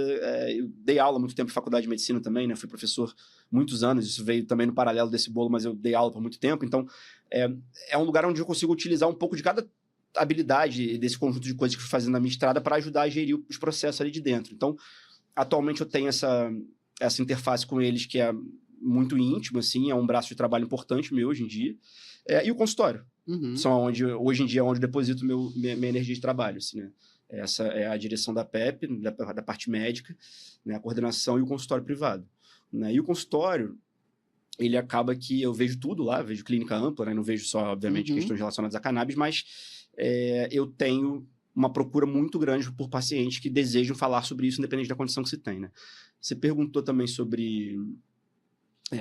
S2: Eu dei aula há muito tempo em faculdade de medicina também, né? Fui professor muitos anos, isso veio também no paralelo desse bolo, mas eu dei aula por muito tempo. Então, é um lugar onde eu consigo utilizar um pouco de cada habilidade desse conjunto de coisas que eu fui fazendo na minha estrada para ajudar a gerir os processos ali de dentro. Então, atualmente eu tenho essa interface com eles que é muito íntimo, assim, é um braço de trabalho importante meu hoje em dia. E o consultório. São hoje em dia, é onde eu deposito minha energia de trabalho, assim, né? Essa é a direção da PEP, da parte médica, né? A coordenação e o consultório privado, né? E o consultório, ele acaba que eu vejo tudo lá, vejo clínica ampla, né? Não vejo só, obviamente, questões relacionadas a cannabis, mas eu tenho uma procura muito grande por pacientes que desejam falar sobre isso, independente da condição que se tem, né? Você perguntou também sobre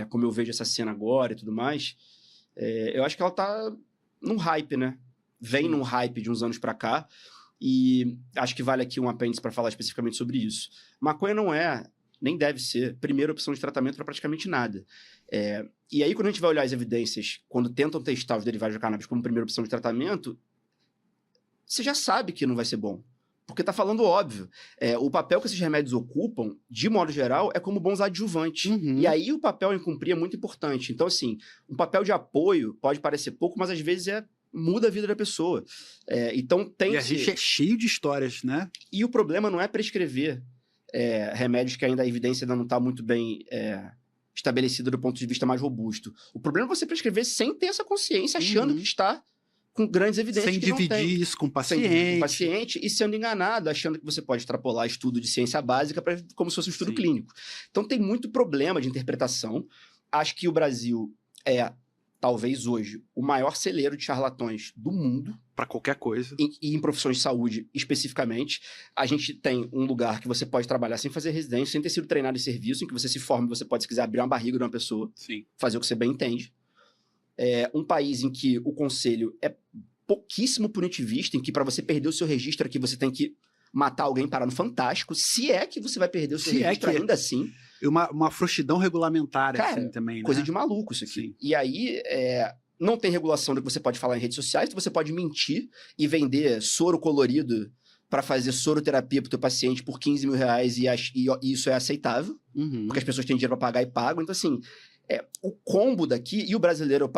S2: como eu vejo essa cena agora e tudo mais. Eu acho que ela tá num hype, né? Vem num hype de uns anos para cá, e acho que vale aqui um apêndice para falar especificamente sobre isso. Maconha não é, nem deve ser, primeira opção de tratamento para praticamente nada. E aí, quando a gente vai olhar as evidências, quando tentam testar os derivados de cannabis como primeira opção de tratamento, você já sabe que não vai ser bom. Porque tá falando óbvio. O papel que esses remédios ocupam, de modo geral, é como bons adjuvantes. E aí o papel em cumprir é muito importante. Então, assim, um papel de apoio pode parecer pouco, mas às vezes muda a vida da pessoa. Então tem
S1: e a gente é cheio de histórias, né?
S2: E o problema não é prescrever. remédios que ainda a evidência ainda não está muito bem estabelecida do ponto de vista mais robusto. O problema é você prescrever sem ter essa consciência, achando que está com grandes evidências
S1: sem
S2: que não tem.
S1: dividir isso com o
S2: Sem dividir com o
S1: paciente.
S2: paciente e sendo enganado, achando que você pode extrapolar estudo de ciência básica como se fosse um estudo
S1: Sim.
S2: clínico. Então tem muito problema de interpretação. Acho que o Brasil talvez hoje, o maior celeiro de charlatões do mundo.
S1: Para qualquer coisa.
S2: E em profissões de saúde, especificamente. A gente tem um lugar que você pode trabalhar sem fazer residência, sem ter sido treinado em serviço, em que você se forma, você pode, se quiser, abrir uma barriga de uma pessoa,
S1: Sim.
S2: fazer o que você bem entende. Um país em que o conselho é pouquíssimo punitivista, em que para você perder o seu registro aqui, você tem que matar alguém para no Fantástico, se é que você vai perder o seu registro ainda assim.
S1: Uma frouxidão regulamentar,
S2: cara,
S1: assim, também, né?
S2: Coisa de maluco isso aqui.
S1: Sim.
S2: E aí, não tem regulação do que você pode falar em redes sociais, então você pode mentir e vender soro colorido para fazer soroterapia pro teu paciente por R$15.000 e isso é aceitável, porque as pessoas têm dinheiro para pagar e pagam. Então, assim, o combo daqui, e o brasileiro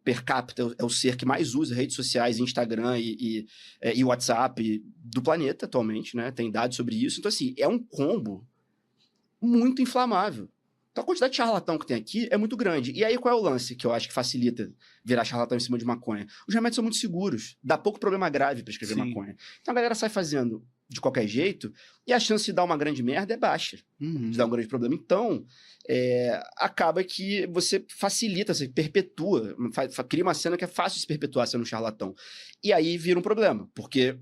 S2: per capita é o ser que mais usa redes sociais, Instagram e WhatsApp do planeta atualmente, né? Tem dados sobre isso. Então, assim, é um combo muito inflamável. Então, a quantidade de charlatão que tem aqui é muito grande. E aí, qual é o lance que eu acho que facilita virar charlatão em cima de maconha? Os remédios são muito seguros. Dá pouco problema grave para escrever maconha. Então, a galera sai fazendo de qualquer jeito e a chance de dar uma grande merda é baixa. De dar um grande problema. Então, acaba que você facilita, você perpetua, cria uma cena que é fácil de se perpetuar sendo um charlatão. E aí vira um problema, porque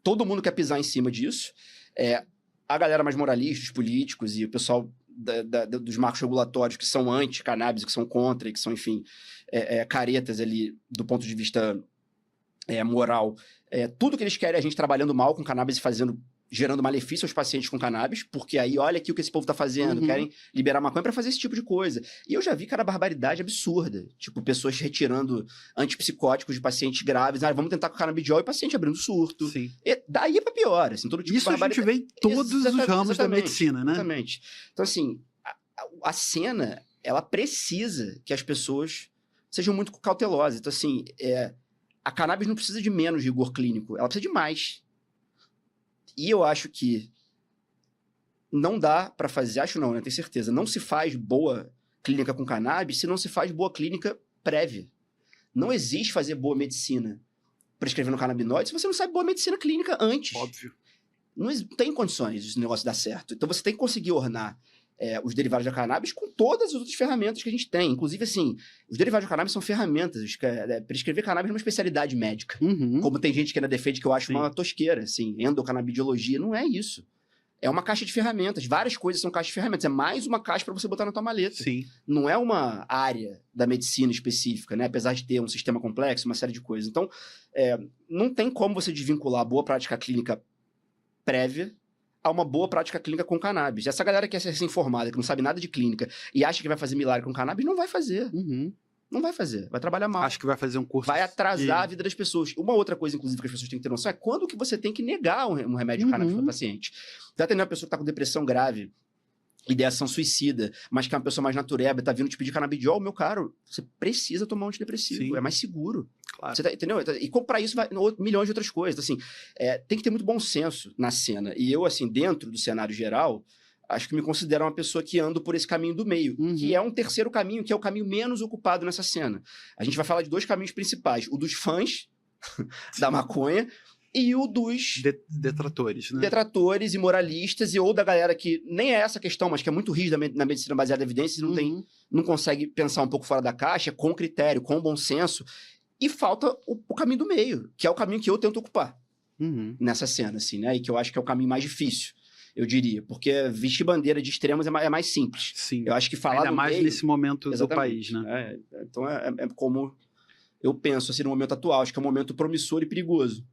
S2: todo mundo quer pisar em cima disso. A galera mais moralista, os políticos e o pessoal dos marcos regulatórios que são anti-cannabis, que são contra e que são, enfim, caretas ali do ponto de vista moral. Tudo que eles querem é a gente trabalhando mal com cannabis e gerando malefício aos pacientes com cannabis, porque aí olha aqui o que esse povo tá fazendo, querem liberar maconha pra fazer esse tipo de coisa. E eu já vi, cara, barbaridade absurda. Tipo, pessoas retirando antipsicóticos de pacientes graves, vamos tentar com canabidiol e o paciente abrindo surto.
S1: Sim.
S2: E daí pra pior, assim, todo tipo
S1: isso
S2: de
S1: barbaridade. A gente vê em todos os ramos da medicina, né?
S2: Exatamente. Então, assim, a cena, ela precisa que as pessoas sejam muito cautelosas. Então, assim, a cannabis não precisa de menos rigor clínico, ela precisa de mais. E eu acho que não dá para fazer, acho não, né? Tenho certeza, não se faz boa clínica com cannabis se não se faz boa clínica prévia. Não existe fazer boa medicina prescrevendo canabinoide se você não sabe boa medicina clínica antes.
S1: Óbvio.
S2: Não tem condições de esse negócio dar certo. Então você tem que conseguir ornar os derivados da cannabis com todas as outras ferramentas que a gente tem. Inclusive, assim, os derivados da cannabis são ferramentas. Prescrever cannabis é uma especialidade médica. Como tem gente que ainda defende, que eu acho uma tosqueira, assim, endocannabidiologia. Não é isso. É uma caixa de ferramentas. Várias coisas são caixas de ferramentas. É mais uma caixa para você botar na tua maleta.
S1: Sim.
S2: Não é uma área da medicina específica, né? Apesar de ter um sistema complexo, uma série de coisas. Então, não tem como você desvincular a boa prática clínica prévia a uma boa prática clínica com cannabis. Essa galera que é recém-formada, que não sabe nada de clínica e acha que vai fazer milagre com cannabis, não vai fazer. Não vai fazer. Vai trabalhar mal.
S1: Acho que vai fazer um curso.
S2: Vai atrasar a vida das pessoas. Uma outra coisa, inclusive, que as pessoas têm que ter noção é quando que você tem que negar um remédio de cannabis para o paciente. Já tem uma pessoa que está com depressão grave, ideação suicida, mas que é uma pessoa mais natureba e tá vindo te pedir canabidiol, meu caro, você precisa tomar um antidepressivo.
S1: Sim.
S2: É mais seguro.
S1: Claro.
S2: Você entendeu? E comprar isso vai milhões de outras coisas. Assim, tem que ter muito bom senso na cena. E eu, assim, dentro do cenário geral, acho que me considero uma pessoa que ando por esse caminho do meio, que é um terceiro caminho, que é o caminho menos ocupado nessa cena. A gente vai falar de dois caminhos principais. O dos fãs da maconha e o dos
S1: detratores, né?
S2: Detratores e moralistas, ou da galera que nem é essa questão, mas que é muito rígida na medicina baseada em evidências e não consegue pensar um pouco fora da caixa, com critério, com bom senso. E falta o caminho do meio, que é o caminho que eu tento ocupar nessa cena, assim, né? E que eu acho que é o caminho mais difícil, eu diria. Porque vestir bandeira de extremos é mais simples.
S1: Sim.
S2: Eu acho que falar
S1: ainda mais
S2: meio,
S1: nesse momento do país, né?
S2: Então é como eu penso, assim, no momento atual. Acho que é um momento promissor e perigoso.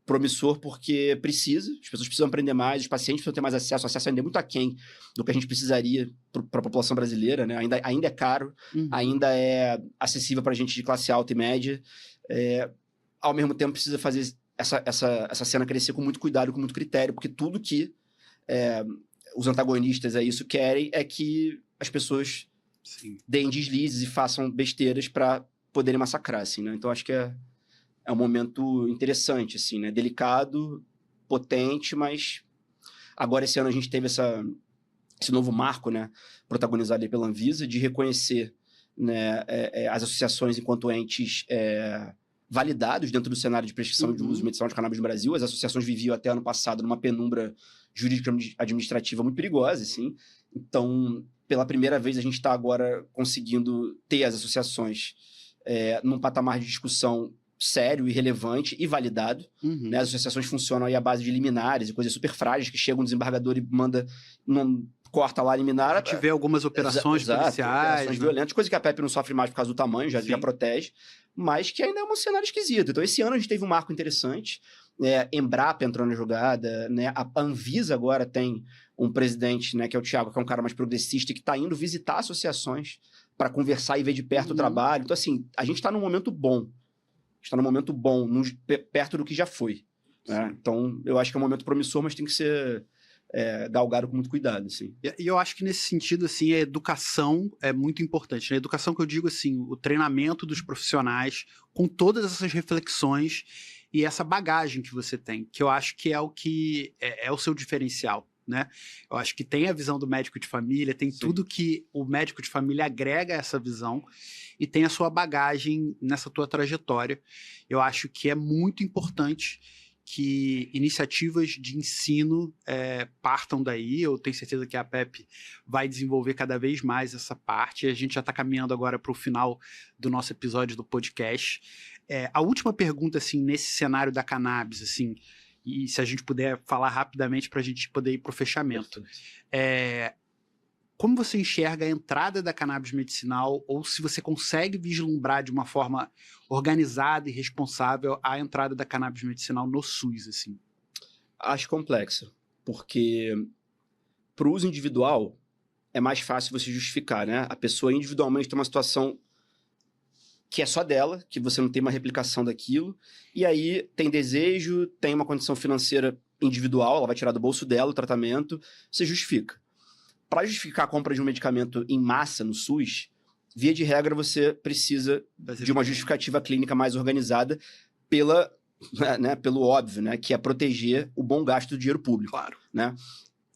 S2: Promissor porque as pessoas precisam aprender mais, os pacientes precisam ter mais acesso, o acesso ainda é muito aquém do que a gente precisaria para a população brasileira, né? Ainda é caro, ainda é acessível para gente de classe alta e média, ao mesmo tempo precisa fazer essa cena crescer com muito cuidado, com muito critério, porque tudo que os antagonistas a isso querem é que as pessoas deem deslizes e façam besteiras para poderem massacrar, assim, né? Então acho que é um momento interessante, assim, né? Delicado, potente, mas Agora, esse ano, a gente teve esse novo marco, né, protagonizado aí pela Anvisa, de reconhecer, né, as associações enquanto entes validados dentro do cenário de prescrição de uso medicinal de cannabis no Brasil. As associações viviam até ano passado numa penumbra jurídica administrativa muito perigosa, assim. Então, pela primeira vez, a gente está agora conseguindo ter as associações num patamar de discussão sério e relevante e validado. Né? As associações funcionam aí à base de liminares e coisas super frágeis, que chega um desembargador e manda... corta lá a liminar.
S1: A gente vê algumas operações policiais.
S2: Operações violentas, coisa que a PEP não sofre mais por causa do tamanho, já protege, mas que ainda é um cenário esquisito. Então, esse ano a gente teve um marco interessante. Embrapa entrou na jogada, né? A Anvisa agora tem um presidente, né, que é o Thiago, que é um cara mais progressista, que está indo visitar associações para conversar e ver de perto o trabalho. Então, assim, a gente está num momento bom. Está num momento bom, perto do que já foi. Né? Então, eu acho que é um momento promissor, mas tem que ser galgado com muito cuidado, assim.
S1: E eu acho que nesse sentido, assim, a educação é muito importante. Né? A educação que eu digo, assim, o treinamento dos profissionais com todas essas reflexões e essa bagagem que você tem, que eu acho que é o que é o seu diferencial, né? Eu acho que tem a visão do médico de família, tem tudo que o médico de família agrega a essa visão e tem a sua bagagem nessa tua trajetória. Eu acho que é muito importante que iniciativas de ensino partam daí. Eu tenho certeza que a PEP vai desenvolver cada vez mais essa parte. A gente já está caminhando agora para o final do nosso episódio do podcast. A última pergunta, assim, nesse cenário da cannabis, assim, e se a gente puder falar rapidamente para a gente poder ir para o fechamento. Como você enxerga a entrada da cannabis medicinal, ou se você consegue vislumbrar de uma forma organizada e responsável a entrada da cannabis medicinal no SUS, assim?
S2: Acho complexo, porque para o uso individual é mais fácil você justificar, né? A pessoa individualmente tem uma situação que é só dela, que você não tem uma replicação daquilo, e aí tem desejo, tem uma condição financeira individual, ela vai tirar do bolso dela o tratamento, você justifica. Para justificar a compra de um medicamento em massa no SUS, via de regra, você precisa de uma justificativa clínica mais organizada pelo óbvio, né, que é proteger o bom gasto do dinheiro público.
S1: Claro.
S2: Né?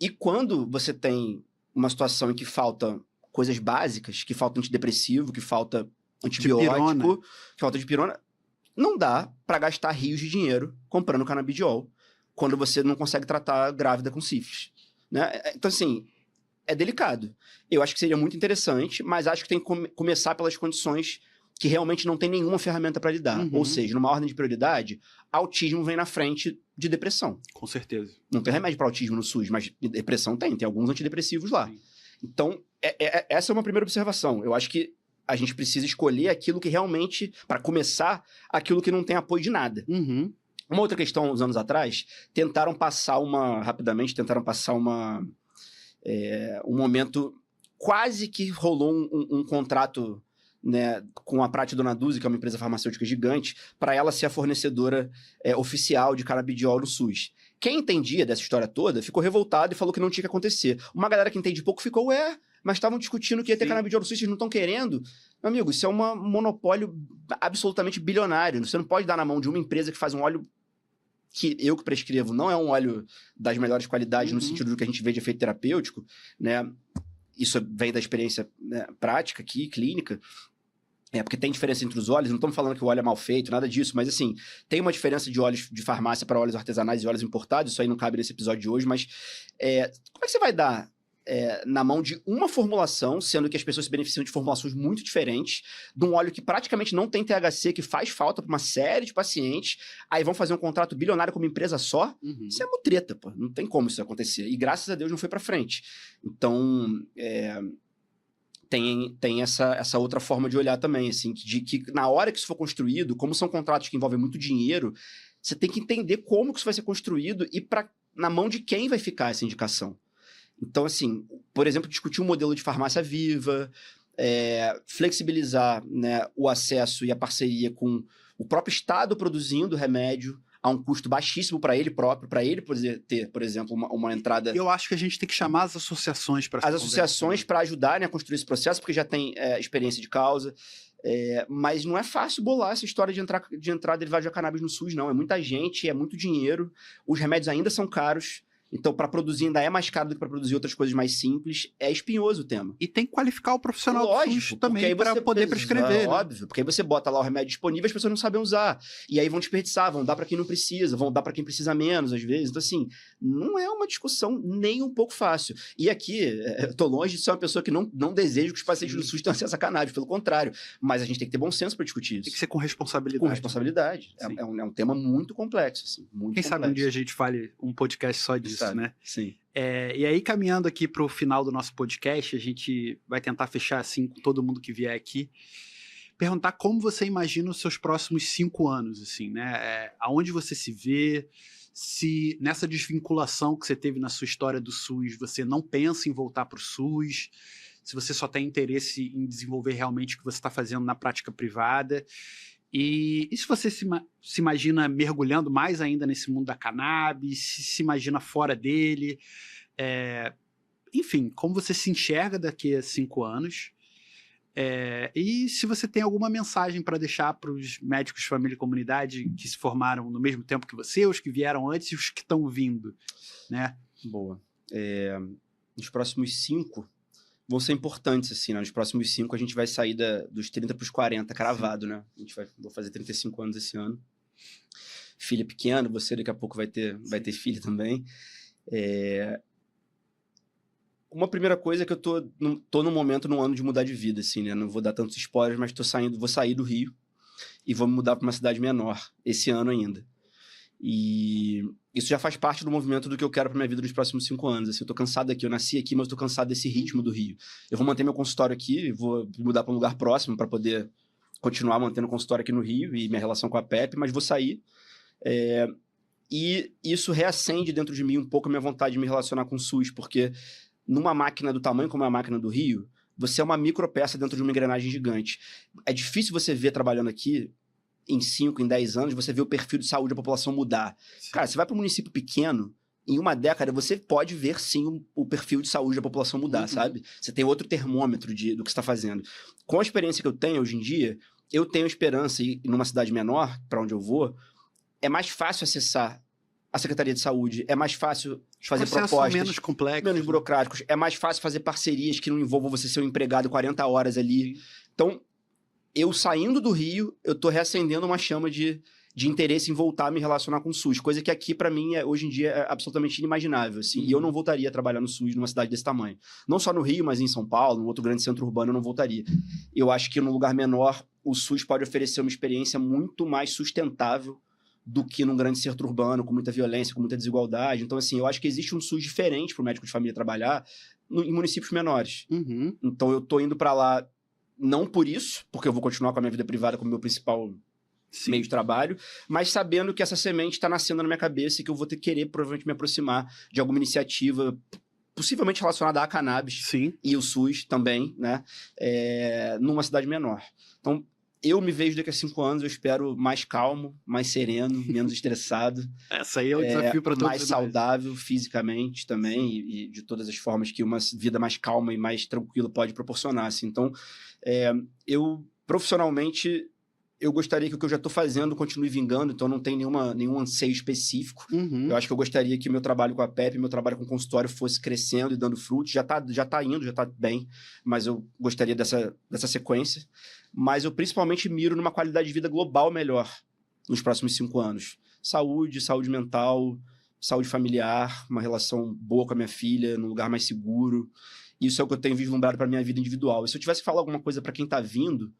S2: E quando você tem uma situação em que falta coisas básicas, que falta antidepressivo, que falta antibiótico, que falta dipirona, não dá para gastar rios de dinheiro comprando canabidiol quando você não consegue tratar grávida com sífilis. Né? Então, assim, é delicado. Eu acho que seria muito interessante, mas acho que tem que começar pelas condições que realmente não tem nenhuma ferramenta para lidar. Ou seja, numa ordem de prioridade, autismo vem na frente de depressão.
S1: Com certeza.
S2: Não tem remédio para autismo no SUS, mas depressão tem alguns antidepressivos lá. Sim. Então, essa é uma primeira observação. Eu acho que a gente precisa escolher aquilo que realmente, para começar, aquilo que não tem apoio de nada. Uma outra questão, uns anos atrás, tentaram passar um momento, quase que rolou um contrato, né, com a Prate Dona Duzi, que é uma empresa farmacêutica gigante, para ela ser a fornecedora oficial de canabidiol no SUS. Quem entendia dessa história toda ficou revoltado e falou que não tinha que acontecer. Uma galera que entende pouco ficou, mas estavam discutindo que ia ter canabidiol no SUS, vocês não estão querendo? Meu amigo, isso é um monopólio absolutamente bilionário. Você não pode dar na mão de uma empresa que faz um óleo que eu que prescrevo, não é um óleo das melhores qualidades no sentido do que a gente vê de efeito terapêutico, né? Isso vem da experiência, né, prática aqui, clínica. Porque tem diferença entre os óleos, não estamos falando que o óleo é mal feito, nada disso, mas assim, tem uma diferença de óleos de farmácia para óleos artesanais e óleos importados, isso aí não cabe nesse episódio de hoje, mas como é que você vai dar na mão de uma formulação, sendo que as pessoas se beneficiam de formulações muito diferentes, de um óleo que praticamente não tem THC, que faz falta para uma série de pacientes, aí vão fazer um contrato bilionário com uma empresa só? Isso é mutreta, pô, não tem como isso acontecer, e graças a Deus não foi para frente. Então, tem essa outra forma de olhar também, assim, de que na hora que isso for construído, como são contratos que envolvem muito dinheiro, você tem que entender como que isso vai ser construído e na mão de quem vai ficar essa indicação. Então, assim, por exemplo, discutir um modelo de farmácia viva, flexibilizar, né, o acesso e a parceria com o próprio Estado produzindo remédio a um custo baixíssimo para ele próprio, para ele poder ter, por exemplo, uma entrada...
S1: Eu acho que a gente tem que chamar as associações para...
S2: As associações para ajudarem a construir esse processo, porque já tem experiência de causa, mas não é fácil bolar essa história de entrar derivado de cannabis no SUS, não. É muita gente, é muito dinheiro, os remédios ainda são caros. Então, para produzir ainda é mais caro do que para produzir outras coisas mais simples. É espinhoso o tema.
S1: E tem que qualificar o profissional do SUS também para poder prescrever.
S2: Óbvio,
S1: né?
S2: porque aí você bota lá o remédio disponível e as pessoas não sabem usar. E aí vão desperdiçar, vão dar para quem não precisa, vão dar para quem precisa menos, às vezes. Então, assim, não é uma discussão nem um pouco fácil. E aqui, eu tô longe de ser uma pessoa que não deseja que os pacientes do SUS tenham acesso a cannabis, pelo contrário. Mas a gente tem que ter bom senso para discutir isso.
S1: Tem que ser com responsabilidade.
S2: Com responsabilidade. É um tema muito complexo, assim. Muito
S1: Quem
S2: complexo.
S1: sabe um dia a gente fale um podcast só disso, né?
S2: Sim.
S1: E aí, caminhando aqui para o final do nosso podcast, a gente vai tentar fechar assim com todo mundo que vier aqui. Perguntar como você imagina os seus próximos 5 anos, assim, né? Aonde você se vê, se nessa desvinculação que você teve na sua história do SUS, você não pensa em voltar para o SUS, se você só tem interesse em desenvolver realmente o que você está fazendo na prática privada. E se você se imagina mergulhando mais ainda nesse mundo da cannabis, se imagina fora dele, enfim, como você se enxerga daqui a 5 anos, e se você tem alguma mensagem para deixar para os médicos de família e comunidade que se formaram no mesmo tempo que você, os que vieram antes e os que estão vindo, né?
S2: Boa. Nos próximos 5... vão ser importantes, assim, né? Nos próximos 5 a gente vai sair dos 30 para os 40, cravado, né? Vou fazer 35 anos esse ano. Filha pequena, você daqui a pouco vai ter filha também. Uma primeira coisa é que eu tô no momento, num ano de mudar de vida, assim, né? Não vou dar tantos spoilers, mas vou sair do Rio e vou me mudar para uma cidade menor, esse ano ainda. E isso já faz parte do movimento do que eu quero para minha vida nos próximos 5 anos. Assim, eu tô cansado aqui, eu nasci aqui, mas eu tô cansado desse ritmo do Rio. Eu vou manter meu consultório aqui, vou mudar para um lugar próximo para poder continuar mantendo o consultório aqui no Rio e minha relação com a PEP, mas vou sair. E isso reacende dentro de mim um pouco a minha vontade de me relacionar com o SUS, porque numa máquina do tamanho como é a máquina do Rio, você é uma micropeça dentro de uma engrenagem gigante. É difícil você ver trabalhando aqui em 5, em 10 anos, você vê o perfil de saúde da população mudar. Sim. Cara, você vai para um município pequeno, em uma década, você pode ver, sim, o perfil de saúde da população mudar, sabe? Você tem outro termômetro do que você está fazendo. Com a experiência que eu tenho hoje em dia, eu tenho esperança, e numa cidade menor, para onde eu vou, é mais fácil acessar a Secretaria de Saúde, é mais fácil fazer propostas,
S1: menos complexos,
S2: menos burocráticos, é mais fácil fazer parcerias que não envolvam você ser um empregado 40 horas ali. Sim. Então, eu saindo do Rio, eu tô reacendendo uma chama de interesse em voltar a me relacionar com o SUS, coisa que aqui, para mim, hoje em dia, é absolutamente inimaginável, assim, e eu não voltaria a trabalhar no SUS numa cidade desse tamanho. Não só no Rio, mas em São Paulo, num outro grande centro urbano, eu não voltaria. Eu acho que num lugar menor, o SUS pode oferecer uma experiência muito mais sustentável do que num grande centro urbano, com muita violência, com muita desigualdade. Então, assim, eu acho que existe um SUS diferente para o médico de família trabalhar em municípios menores.
S1: Uhum.
S2: Então, eu tô indo para lá não por isso, porque eu vou continuar com a minha vida privada como meu principal meio de trabalho, mas sabendo que essa semente está nascendo na minha cabeça e que eu vou querer provavelmente me aproximar de alguma iniciativa possivelmente relacionada à cannabis.
S1: Sim.
S2: E o SUS também, né? Numa cidade menor. Então, eu me vejo daqui a 5 anos, eu espero mais calmo, mais sereno, menos estressado.
S1: Essa aí é o desafio para todos.
S2: Mais saudável fisicamente também e de todas as formas que uma vida mais calma e mais tranquila pode proporcionar. Assim. Então, eu profissionalmente, eu gostaria que o que eu já estou fazendo continue vingando, então não tem nenhum anseio específico.
S1: Uhum.
S2: Eu acho que eu gostaria que o meu trabalho com a PEP, meu trabalho com o consultório fosse crescendo e dando frutos. Já tá indo, já está bem, mas eu gostaria dessa sequência. Mas eu principalmente miro numa qualidade de vida global melhor nos próximos 5 anos. Saúde mental, saúde familiar, uma relação boa com a minha filha, num lugar mais seguro. Isso é o que eu tenho vislumbrado para minha vida individual. E se eu tivesse que falar alguma coisa para quem está vindo,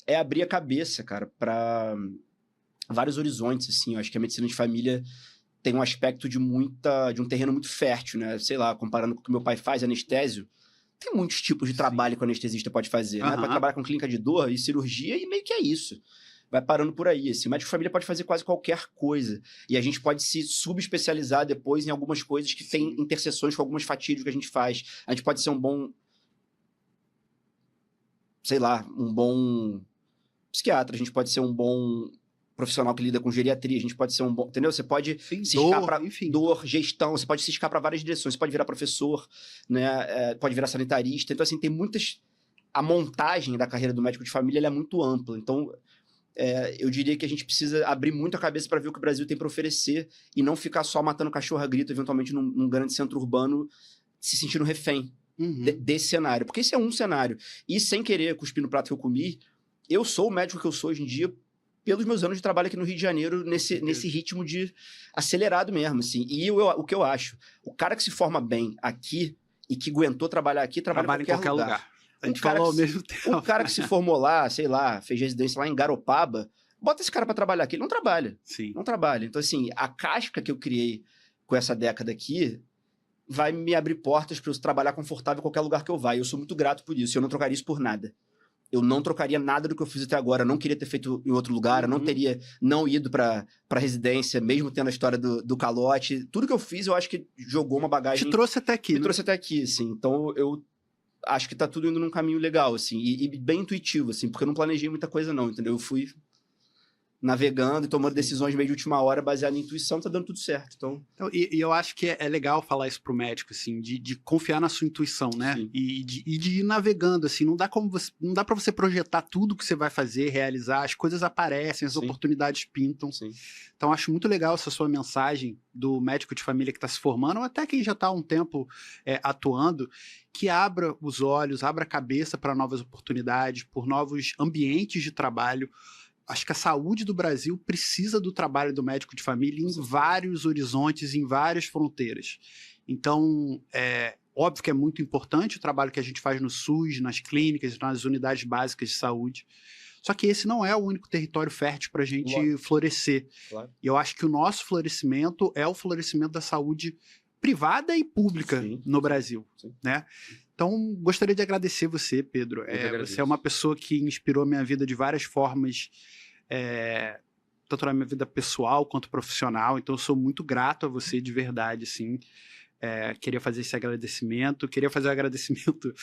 S2: é abrir a cabeça, cara, para vários horizontes, assim. Eu acho que a medicina de família tem um aspecto de um terreno muito fértil, né? Sei lá, comparando com o que meu pai faz, anestésio, tem muitos tipos de trabalho que o anestesista pode fazer, né? Pode trabalhar com clínica de dor e cirurgia e meio que é isso. Vai parando por aí, assim. O médico de família pode fazer quase qualquer coisa. E a gente pode se subespecializar depois em algumas coisas que tem interseções com algumas fatias que a gente faz. A gente pode ser um bom... sei lá, um bom psiquiatra, a gente pode ser um bom profissional que lida com geriatria, a gente pode ser um bom... Entendeu? Você pode se esticar para dor, gestão, você pode se esticar para várias direções, você pode virar professor, né? Pode virar sanitarista. Então, assim, tem muitas... A montagem da carreira do médico de família ela é muito ampla. Então, eu diria que a gente precisa abrir muito a cabeça para ver o que o Brasil tem para oferecer e não ficar só matando cachorro a grito, eventualmente num grande centro urbano, se sentindo refém desse cenário. Porque esse é um cenário. E sem querer cuspir no prato que eu comi, eu sou o médico que eu sou hoje em dia pelos meus anos de trabalho aqui no Rio de Janeiro, nesse ritmo de acelerado mesmo, assim. E o que eu acho, o cara que se forma bem aqui e que aguentou trabalhar aqui, trabalha em qualquer lugar.
S1: A gente falou ao mesmo tempo.
S2: O cara que se formou lá, sei lá, fez residência lá em Garopaba, bota esse cara pra trabalhar aqui. Ele não trabalha.
S1: Sim.
S2: Não trabalha. Então, assim, a casca que eu criei com essa década aqui vai me abrir portas para eu trabalhar confortável em qualquer lugar que eu vá. E eu sou muito grato por isso. Eu não trocaria isso por nada. Eu não trocaria nada do que eu fiz até agora. Eu não queria ter feito em outro lugar. Eu não teria não ido pra residência, mesmo tendo a história do calote. Tudo que eu fiz, eu acho que jogou uma bagagem...
S1: Te trouxe até aqui,
S2: Me trouxe até aqui, assim. Então, eu acho que tá tudo indo num caminho legal, assim. E bem intuitivo, assim. Porque eu não planejei muita coisa, não, entendeu? Eu fui navegando e tomando decisões meio de última hora baseada em intuição, tá dando tudo certo. Então,
S1: e eu acho que é legal falar isso pro médico, assim, de confiar na sua intuição, né? E de ir navegando, assim, não dá para você projetar tudo que você vai fazer, realizar, as coisas aparecem, as oportunidades pintam.
S2: Sim.
S1: Então, acho muito legal essa sua mensagem do médico de família que está se formando, ou até quem já está há um tempo atuando, que abra os olhos, abra a cabeça para novas oportunidades, por novos ambientes de trabalho. Acho que a saúde do Brasil precisa do trabalho do médico de família em vários horizontes, em várias fronteiras. Então, óbvio que é muito importante o trabalho que a gente faz no SUS, nas clínicas, nas unidades básicas de saúde. Só que esse não é o único território fértil para a gente florescer. Claro. E eu acho que o nosso florescimento é o florescimento da saúde privada e pública no Brasil, né? Então, gostaria de agradecer você, Pedro. Você é uma pessoa que inspirou a minha vida de várias formas, tanto na minha vida pessoal quanto profissional. Então, eu sou muito grato a você de verdade, assim. Queria fazer esse agradecimento. Queria fazer um agradecimento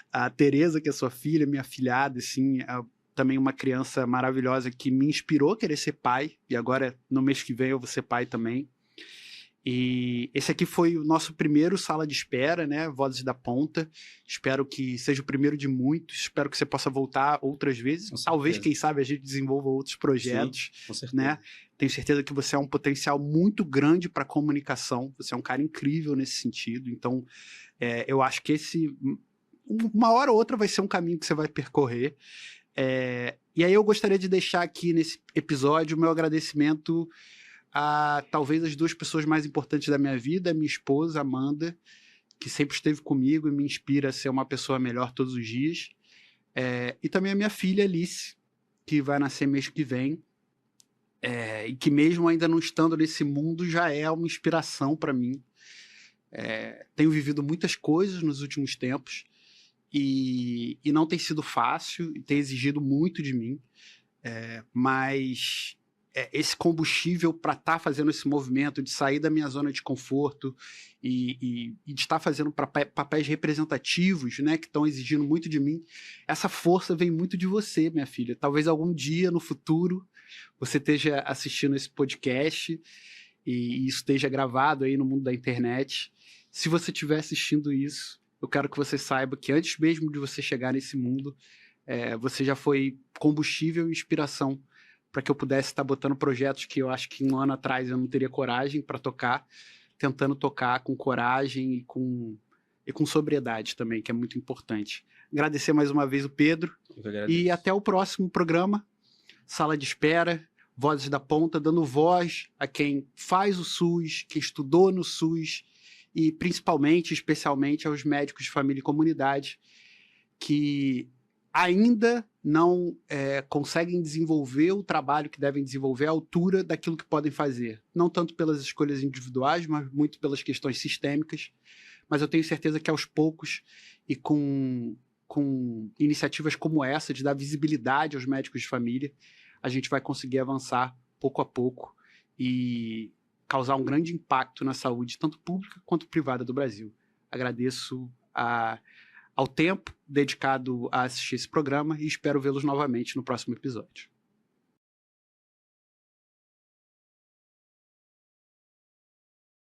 S1: à Tereza, que é sua filha, minha filhada, assim, também uma criança maravilhosa que me inspirou a querer ser pai. E agora, no mês que vem, eu vou ser pai também. E esse aqui foi o nosso primeiro Sala de Espera, né? Vozes da Ponta. Espero que seja o primeiro de muitos. Espero que você possa voltar outras vezes. Talvez, quem sabe, a gente desenvolva outros projetos. Sim, com certeza. Né? Tenho certeza que você é um potencial muito grande para comunicação. Você é um cara incrível nesse sentido. Então, eu acho que uma hora ou outra vai ser um caminho que você vai percorrer. E aí eu gostaria de deixar aqui nesse episódio o meu agradecimento a talvez as duas pessoas mais importantes da minha vida, minha esposa, Amanda, que sempre esteve comigo e me inspira a ser uma pessoa melhor todos os dias, e também a minha filha, Alice, que vai nascer mês que vem, e que mesmo ainda não estando nesse mundo, já é uma inspiração para mim. Tenho vivido muitas coisas nos últimos tempos, e não tem sido fácil, e tem exigido muito de mim, mas... esse combustível para estar fazendo esse movimento de sair da minha zona de conforto e de estar fazendo papéis representativos, né, que estão exigindo muito de mim, essa força vem muito de você, minha filha. Talvez algum dia no futuro você esteja assistindo esse podcast e isso esteja gravado aí no mundo da internet. Se você estiver assistindo isso, eu quero que você saiba que antes mesmo de você chegar nesse mundo, você já foi combustível e inspiração para que eu pudesse estar botando projetos que eu acho que um ano atrás eu não teria coragem para tocar, tentando tocar com coragem e com sobriedade também, que é muito importante. Agradecer mais uma vez o Pedro e até o próximo programa, Sala de Espera, Vozes da Ponta, dando voz a quem faz o SUS, quem estudou no SUS e principalmente, especialmente aos médicos de família e comunidade que ainda não conseguem desenvolver o trabalho que devem desenvolver à altura daquilo que podem fazer. Não tanto pelas escolhas individuais, mas muito pelas questões sistêmicas. Mas eu tenho certeza que aos poucos e com iniciativas como essa, de dar visibilidade aos médicos de família, a gente vai conseguir avançar pouco a pouco e causar um grande impacto na saúde, tanto pública quanto privada do Brasil. Agradeço ao tempo dedicado a assistir esse programa e espero vê-los novamente no próximo episódio.